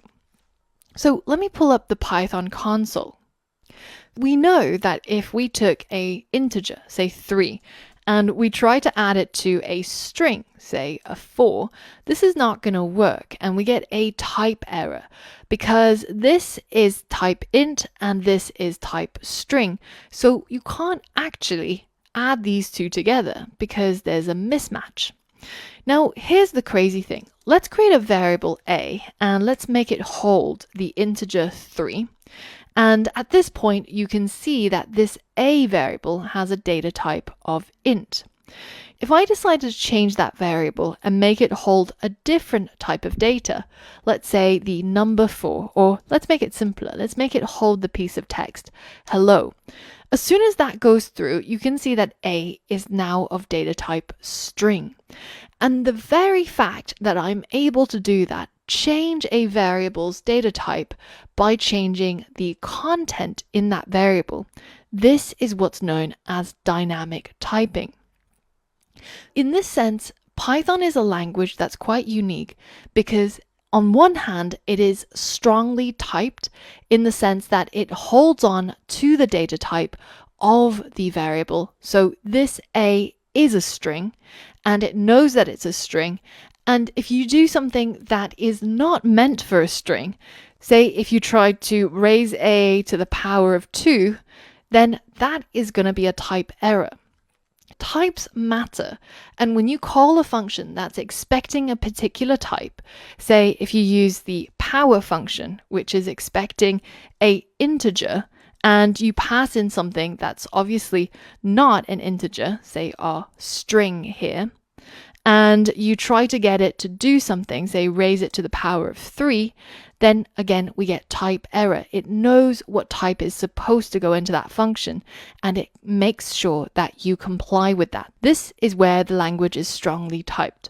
So let me pull up the Python console. We know that if we took an integer, say 3, and we try to add it to a string, say a 4, this is not going to work, and we get a type error because this is type int and this is type string. So you can't actually add these 2 together because there's a mismatch. Now, here's the crazy thing. Let's create a variable a and let's make it hold the integer 3. And at this point, you can see that this a variable has a data type of int. If I decide to change that variable and make it hold a different type of data, let's say the number 4, or let's make it simpler. Let's make it hold the piece of text, hello. As soon as that goes through, you can see that a is now of data type string. And the very fact that I'm able to do that, change a variable's data type by changing the content in that variable, this is what's known as dynamic typing. In this sense, Python is a language that's quite unique because on one hand, it is strongly typed in the sense that it holds on to the data type of the variable. So this a is a string and it knows that it's a string. And if you do something that is not meant for a string, say if you tried to raise a to the power of 2, then that is going to be a type error. Types matter, and when you call a function that's expecting a particular type, say if you use the power function, which is expecting an integer, and you pass in something that's obviously not an integer, say our string here, and you try to get it to do something, say raise it to the power of 3, then again we get type error. It knows what type is supposed to go into that function and it makes sure that you comply with that. This is where the language is strongly typed.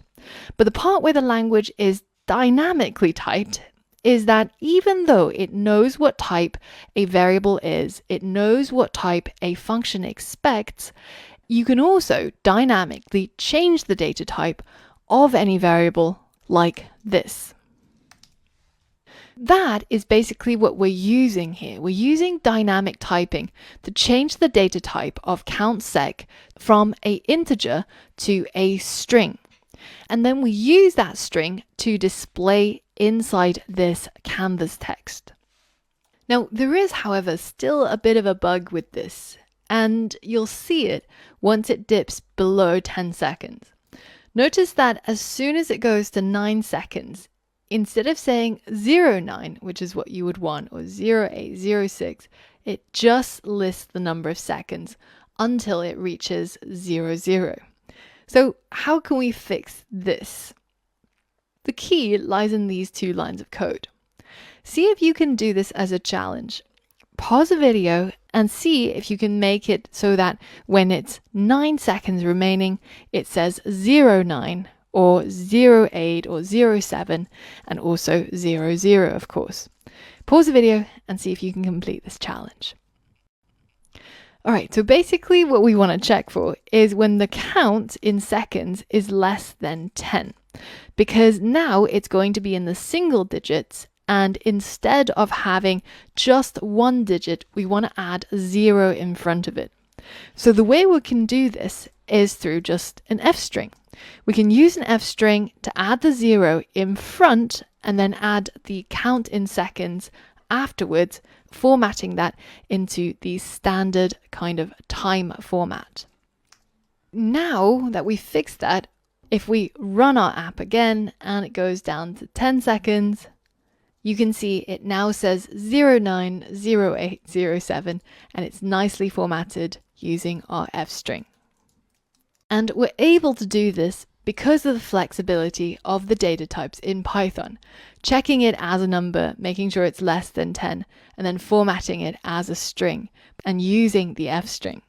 But the part where the language is dynamically typed is that even though it knows what type a variable is, it knows what type a function expects, you can also dynamically change the data type of any variable like this. That is basically what we're using here. We're using dynamic typing to change the data type of countSec from an integer to a string. And then we use that string to display inside this canvas text. Now, there is, however, still a bit of a bug with this, and you'll see it once it dips below 10 seconds. Notice that as soon as it goes to 9 seconds, instead of saying 09, which is what you would want, or 0806, it just lists the number of seconds until it reaches 00. So how can we fix this? The key lies in these two lines of code. See if you can do this as a challenge. Pause the video and see if you can make it so that when it's 9 seconds remaining, it says 09 or 08 or 07 and also 00, of course. Pause the video and see if you can complete this challenge. All right, so basically what we want to check for is when the count in seconds is less than 10, because now it's going to be in the single digits, and instead of having just one digit, we want to add 0 in front of it. So the way we can do this is through just an F string. We can use an F string to add the 0 in front and then add the count in seconds afterwards, formatting that into the standard kind of time format. Now that we've fixed that, if we run our app again and it goes down to 10 seconds, you can see it now says 090807 and it's nicely formatted using our F string. And we're able to do this because of the flexibility of the data types in Python, checking it as a number, making sure it's less than 10, and then formatting it as a string and using the F string.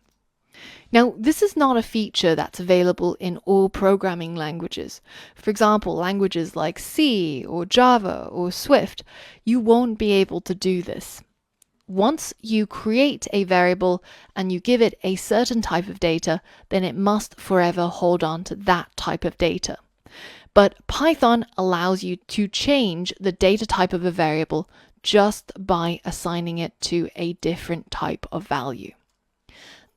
Now, this is not a feature that's available in all programming languages. For example, languages like C or Java or Swift, you won't be able to do this. Once you create a variable and you give it a certain type of data, then it must forever hold on to that type of data. But Python allows you to change the data type of a variable just by assigning it to a different type of value.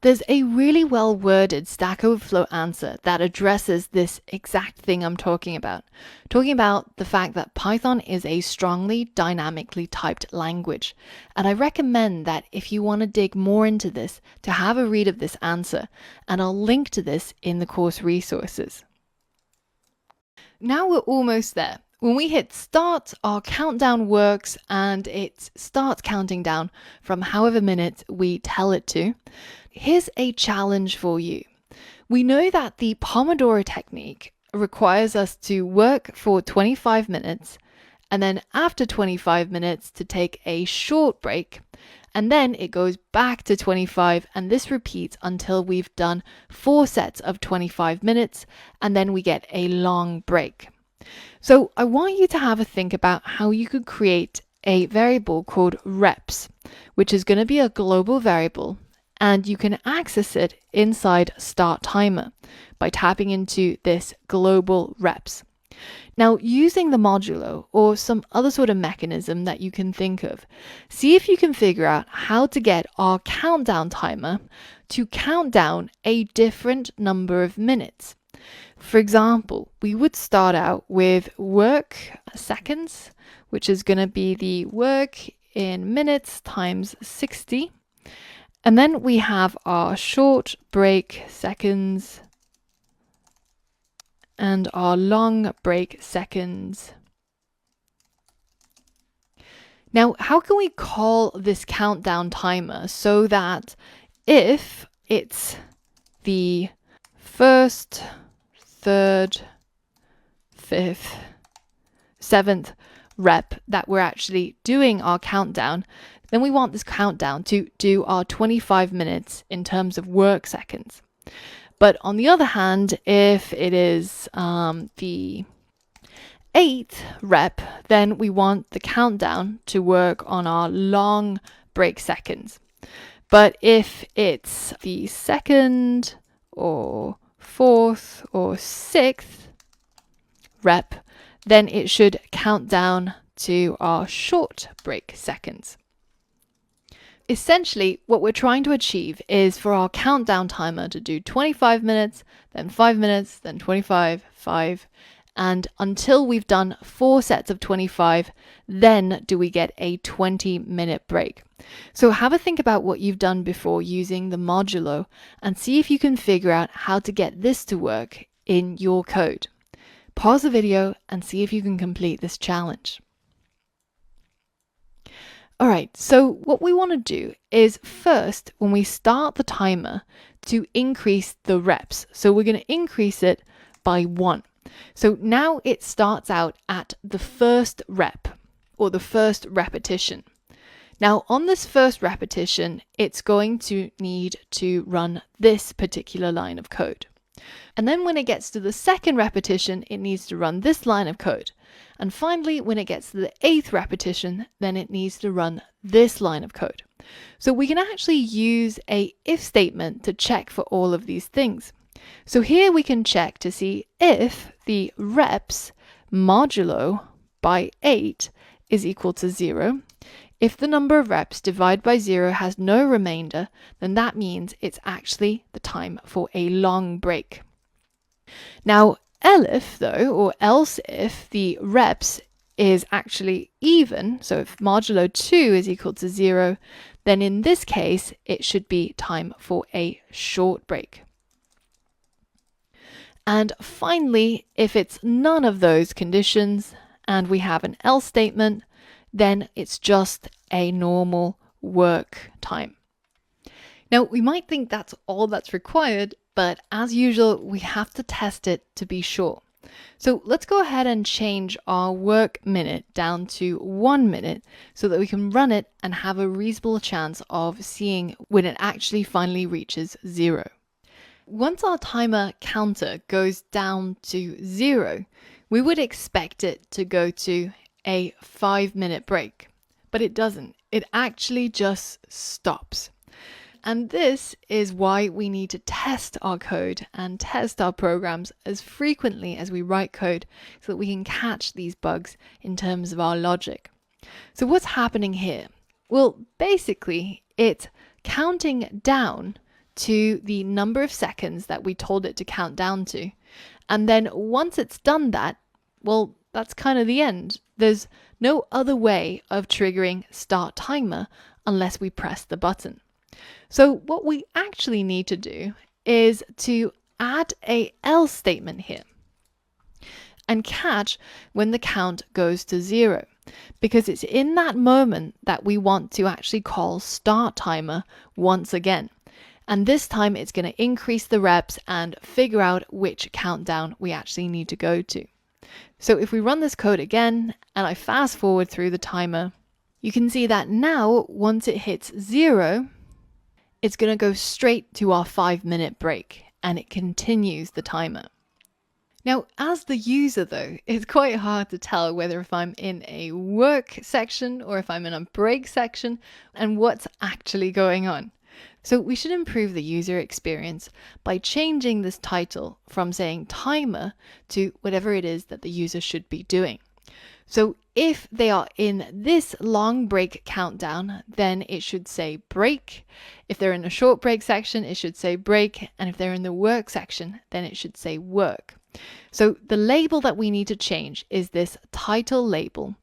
There's a really well-worded Stack Overflow answer that addresses this exact thing I'm talking about the fact that Python is a strongly dynamically typed language. And I recommend that if you want to dig more into this, to have a read of this answer, and I'll link to this in the course resources. Now we're almost there. When we hit start, our countdown works and it starts counting down from however minutes we tell it to. Here's a challenge for you. We know that the Pomodoro technique requires us to work for 25 minutes and then after 25 minutes to take a short break, and then it goes back to 25, and this repeats until we've done 4 sets of 25 minutes and then we get a long break. So I want you to have a think about how you could create a variable called reps, which is going to be a global variable, and you can access it inside start timer by tapping into this global reps. Now, using the modulo or some other sort of mechanism that you can think of, see if you can figure out how to get our countdown timer to count down a different number of minutes. For example, we would start out with work seconds, which is going to be the work in minutes times 60. And then we have our short break seconds and our long break seconds. Now, how can we call this countdown timer so that if it's the first, third, fifth, seventh rep that we're actually doing our countdown, then we want this countdown to do our 25 minutes in terms of work seconds. But on the other hand, if it is the 8th rep, then we want the countdown to work on our long break seconds. But if it's the 2nd or 4th or 6th rep, then it should count down to our short break seconds. Essentially, what we're trying to achieve is for our countdown timer to do 25 minutes, then 5 minutes, then 25, 5, And until we've done 4 sets of 25, then do we get a 20-minute break. So have a think about what you've done before using the modulo and see if you can figure out how to get this to work in your code. Pause the video and see if you can complete this challenge. All right, so what we want to do is first, when we start the timer, to increase the reps. So we're going to increase it by 1. So now it starts out at the first rep or the first repetition. Now on this first repetition, it's going to need to run this particular line of code. And then when it gets to the second repetition, it needs to run this line of code. And finally, when it gets to the 8th repetition, then it needs to run this line of code. So we can actually use a if statement to check for all of these things. So here we can check to see if the reps modulo by 8 is equal to 0. If the number of reps divided by 0 has no remainder, then that means it's actually the time for a long break. Now, elif though, or else if the reps is actually even, so if modulo 2 is equal to 0, then in this case, it should be time for a short break. And finally, if it's none of those conditions and we have an else statement, then it's just a normal work time. Now, we might think that's all that's required, but as usual, we have to test it to be sure. So let's go ahead and change our work minute down to 1 minute so that we can run it and have a reasonable chance of seeing when it actually finally reaches 0. Once our timer counter goes down to 0, we would expect it to go to a 5-minute break, but it doesn't. It actually just stops. And this is why we need to test our code and test our programs as frequently as we write code so that we can catch these bugs in terms of our logic. So what's happening here? Well, basically, it's counting down to the number of seconds that we told it to count down to. And then once it's done that, well, that's kind of the end. There's no other way of triggering start timer unless we press the button. So what we actually need to do is to add a else statement here and catch when the count goes to 0, because it's in that moment that we want to actually call start timer once again. And this time it's going to increase the reps and figure out which countdown we actually need to go to. So if we run this code again and I fast forward through the timer, you can see that now once it hits 0, it's going to go straight to our 5-minute break and it continues the timer. Now, as the user though, it's quite hard to tell whether if I'm in a work section or if I'm in a break section and what's actually going on. So we should improve the user experience by changing this title from saying timer to whatever it is that the user should be doing. So if they are in this long break countdown, then it should say break. If they're in a short break section, it should say break. And if they're in the work section, then it should say work. So the label that we need to change is this title label.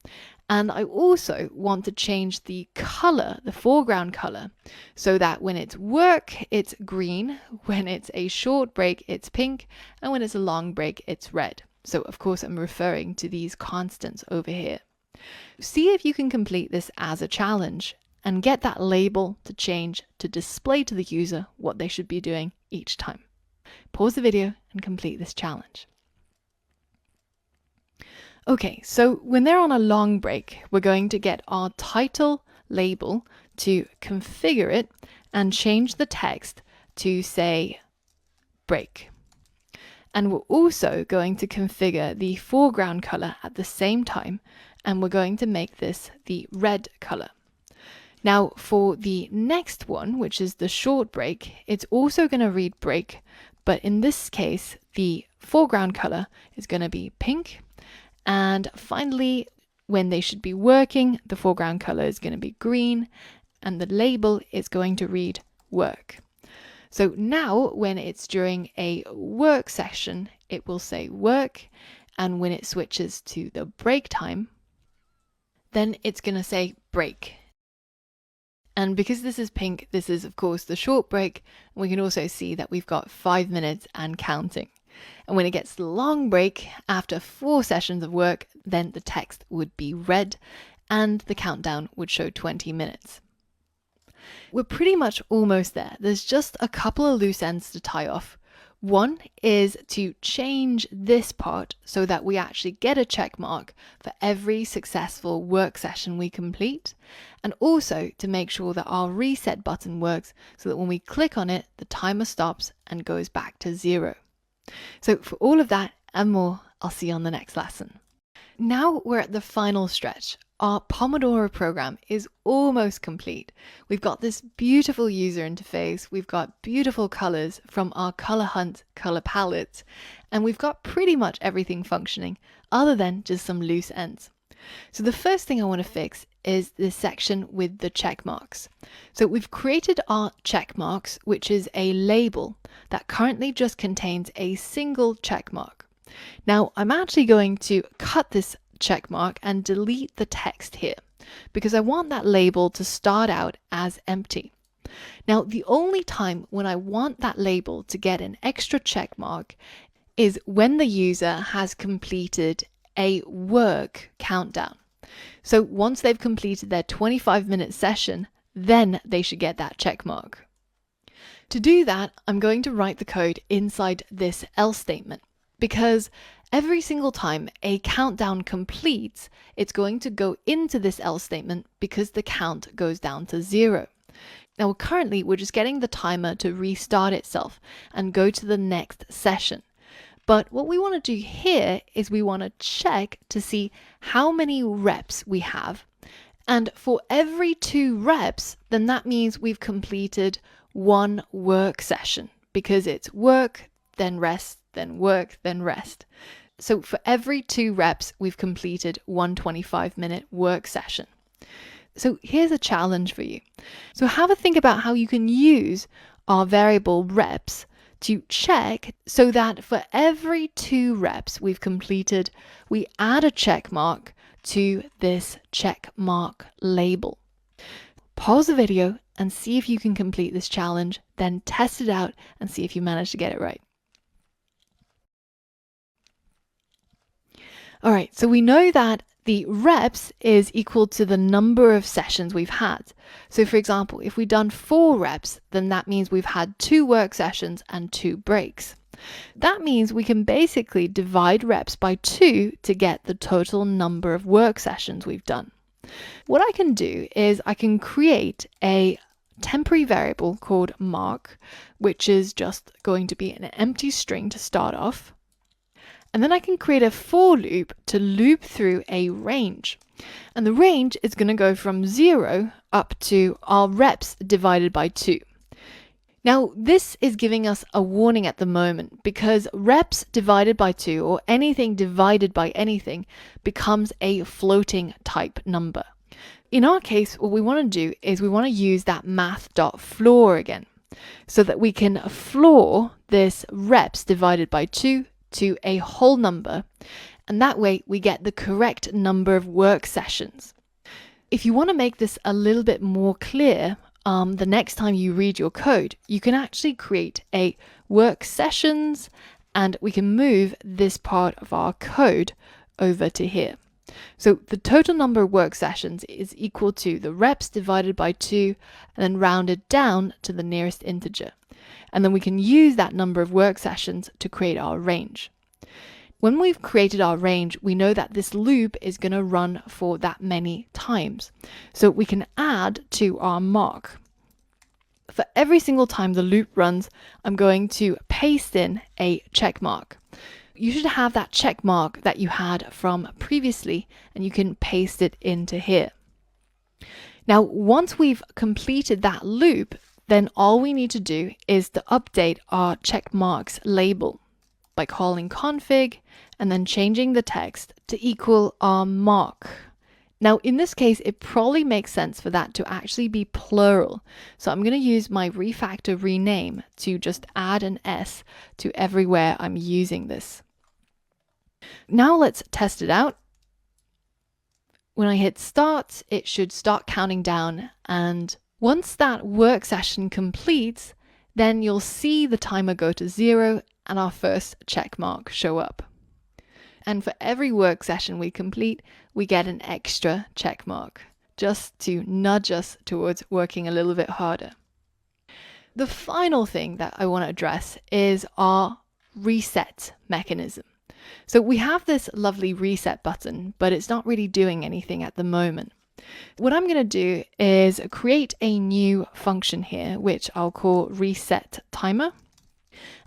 And I also want to change the color, the foreground color, so that when it's work, it's green. When it's a short break, it's pink. And when it's a long break, it's red. So of course, I'm referring to these constants over here. See if you can complete this as a challenge and get that label to change to display to the user what they should be doing each time. Pause the video and complete this challenge. Okay, so when they're on a long break, we're going to get our title label to configure it and change the text to say break. And we're also going to configure the foreground color at the same time, and we're going to make this the red color. Now for the next one, which is the short break, it's also going to read break, but in this case, the foreground color is going to be pink. And finally, when they should be working, the foreground color is going to be green, and the label is going to read work. So now when it's during a work session, it will say work. and when it switches to the break time, then it's going to say break. And because this is pink, this is of course the short break. We can also see that we've got 5 minutes and counting. And when it gets the long break, after 4 sessions of work, then the text would be red and the countdown would show 20 minutes. We're pretty much almost there. There's just a couple of loose ends to tie off. One is to change this part so that we actually get a check mark for every successful work session we complete, and also to make sure that our reset button works so that when we click on it, the timer stops and goes back to 0. So for all of that and more, I'll see you on the next lesson. Now we're at the final stretch. Our Pomodoro program is almost complete. We've got this beautiful user interface, we've got beautiful colors from our Color Hunt color palette, and we've got pretty much everything functioning other than just some loose ends. So the first thing I want to fix is this section with the check marks. So we've created our check marks, which is a label that currently just contains a single check mark. Now I'm actually going to cut this check mark and delete the text here because I want that label to start out as empty. Now the only time when I want that label to get an extra check mark is when the user has completed a work countdown. So once they've completed their 25-minute session, then they should get that check mark. To do that, I'm going to write the code inside this else statement, because every single time a countdown completes, it's going to go into this else statement because the count goes down to 0. Now currently we're just getting the timer to restart itself and go to the next session. But what we want to do here is we want to check to see how many reps we have. And for every 2 reps, then that means we've completed 1 work session, because it's work, then rest, then work, then rest. So for every 2 reps, we've completed 1 25-minute work session. So here's a challenge for you. So have a think about how you can use our variable reps to check so that for every 2 reps we've completed, we add a check mark to this check mark label. Pause the video and see if you can complete this challenge, then test it out and see if you manage to get it right. All right, so we know that the reps is equal to the number of sessions we've had. So for example, if we've done 4 reps, then that means we've had 2 work sessions and 2 breaks. That means we can basically divide reps by 2 to get the total number of work sessions we've done. What I can do is I can create a temporary variable called mark, which is just going to be an empty string to start off. And then I can create a for loop to loop through a range. And the range is going to go from 0 up to our reps divided by 2. Now, this is giving us a warning at the moment because reps divided by 2 or anything divided by anything becomes a floating type number. In our case, what we want to do is we want to use that math.floor again so that we can floor this reps divided by 2 to a whole number, and that way we get the correct number of work sessions. If you want to make this a little bit more clear, the next time you read your code, you can actually create a work sessions, and we can move this part of our code over to here. So the total number of work sessions is equal to the reps divided by 2 and then rounded down to the nearest integer. And then we can use that number of work sessions to create our range. When we've created our range, we know that this loop is going to run for that many times. So we can add to our mark. For every single time the loop runs, I'm going to paste in a check mark. You should have that check mark that you had from previously, and you can paste it into here. Now, once we've completed that loop, then all we need to do is to update our check marks label by calling config and then changing the text to equal our mark. Now, in this case, it probably makes sense for that to actually be plural. So I'm going to use my refactor rename to just add an S to everywhere I'm using this. Now let's test it out. When I hit start, it should start counting down, and once that work session completes, then you'll see the timer go to 0 and our first check mark show up. And for every work session we complete, we get an extra check mark, just to nudge us towards working a little bit harder. The final thing that I want to address is our reset mechanism. So we have this lovely reset button, but it's not really doing anything at the moment. What I'm going to do is create a new function here, which I'll call reset timer.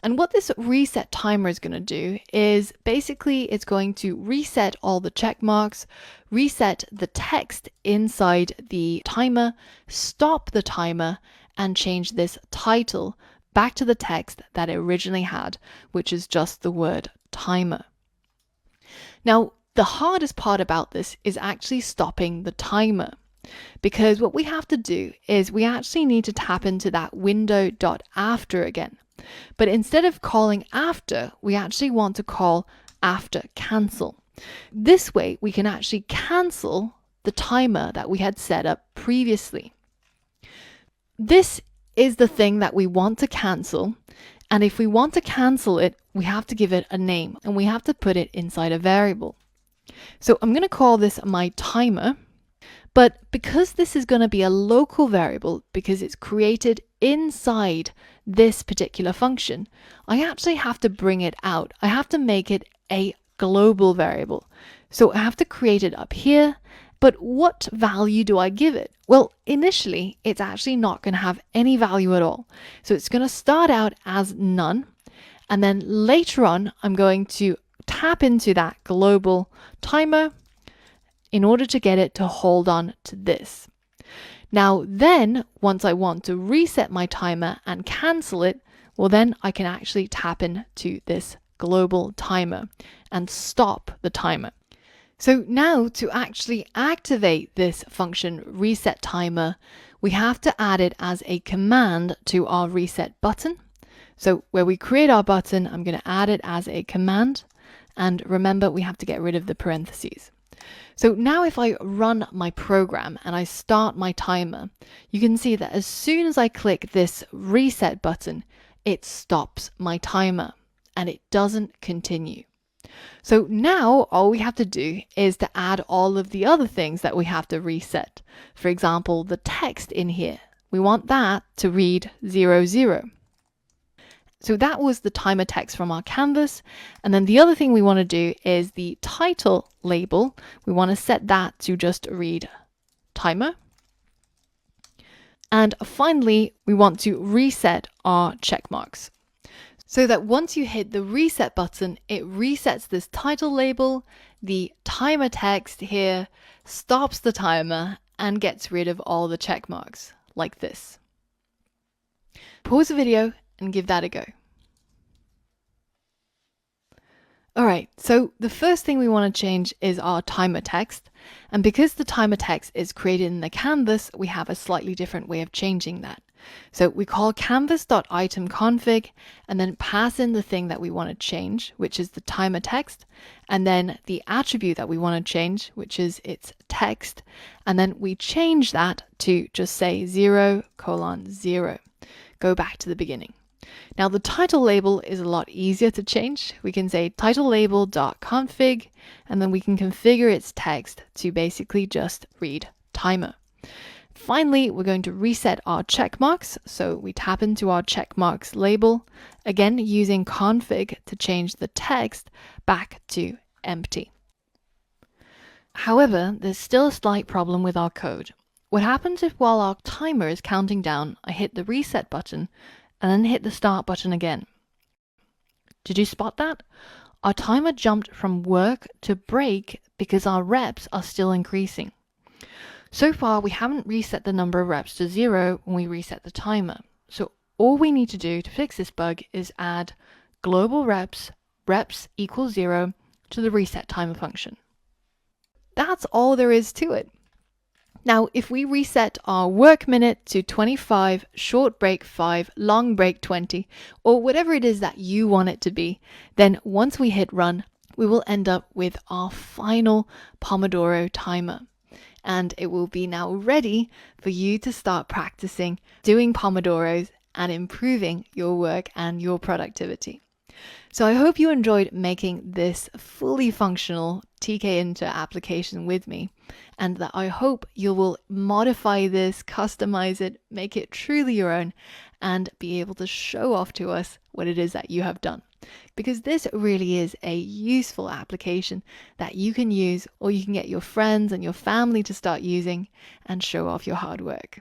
And what this reset timer is going to do is basically it's going to reset all the check marks, reset the text inside the timer, stop the timer, and change this title back to the text that it originally had, which is just the word timer. Now, the hardest part about this is actually stopping the timer, because what we have to do is we actually need to tap into that window.after again. But instead of calling after, we actually want to call after cancel. This way, we can actually cancel the timer that we had set up previously. This is the thing that we want to cancel. And if we want to cancel it, we have to give it a name and we have to put it inside a variable. So I'm going to call this my timer. But because this is going to be a local variable, because it's created inside this particular function, I actually have to bring it out. I have to make it a global variable. So I have to create it up here. But what value do I give it? Well, initially, it's actually not going to have any value at all. So it's going to start out as none. And then later on, I'm going to tap into that global timer in order to get it to hold on to this. Now then, once I want to reset my timer and cancel it, well then I can actually tap into this global timer and stop the timer. So now to actually activate this function reset timer, we have to add it as a command to our reset button. So where we create our button, I'm going to add it as a command. And remember, we have to get rid of the parentheses. So now if I run my program and I start my timer, you can see that as soon as I click this reset button, it stops my timer and it doesn't continue. So now all we have to do is to add all of the other things that we have to reset. For example, the text in here. We want that to read 00. So that was the timer text from our canvas. And then the other thing we want to do is the title label. We want to set that to just read timer. And finally, we want to reset our check marks. So that once you hit the reset button, it resets this title label, the timer text here, stops the timer, and gets rid of all the check marks, like this. Pause the video and give that a go. Alright, so the first thing we want to change is our timer text. And because the timer text is created in the canvas, we have a slightly different way of changing that. So we call canvas.itemConfig and then pass in the thing that we want to change, which is the timer text, and then the attribute that we want to change, which is its text, and then we change that to just say 0:0. Go back to the beginning. Now the title label is a lot easier to change. We can say titleLabel.config and then we can configure its text to basically just read timer. Finally, we're going to reset our check marks. So we tap into our check marks label, again using config to change the text back to empty. However, there's still a slight problem with our code. What happens if while our timer is counting down, I hit the reset button and then hit the start button again? Did you spot that? Our timer jumped from work to break because our reps are still increasing. So far, we haven't reset the number of reps to 0 when we reset the timer. So all we need to do to fix this bug is add global reps equals 0 to the reset timer function. That's all there is to it. Now, if we reset our work minute to 25, short break 5, long break 20, or whatever it is that you want it to be, then once we hit run, we will end up with our final Pomodoro timer. And it will be now ready for you to start practicing doing Pomodoros and improving your work and your productivity. So I hope you enjoyed making this fully functional Tkinter application with me, and that I hope you will modify this, customize it, make it truly your own, and be able to show off to us what it is that you have done. Because this really is a useful application that you can use, or you can get your friends and your family to start using and show off your hard work.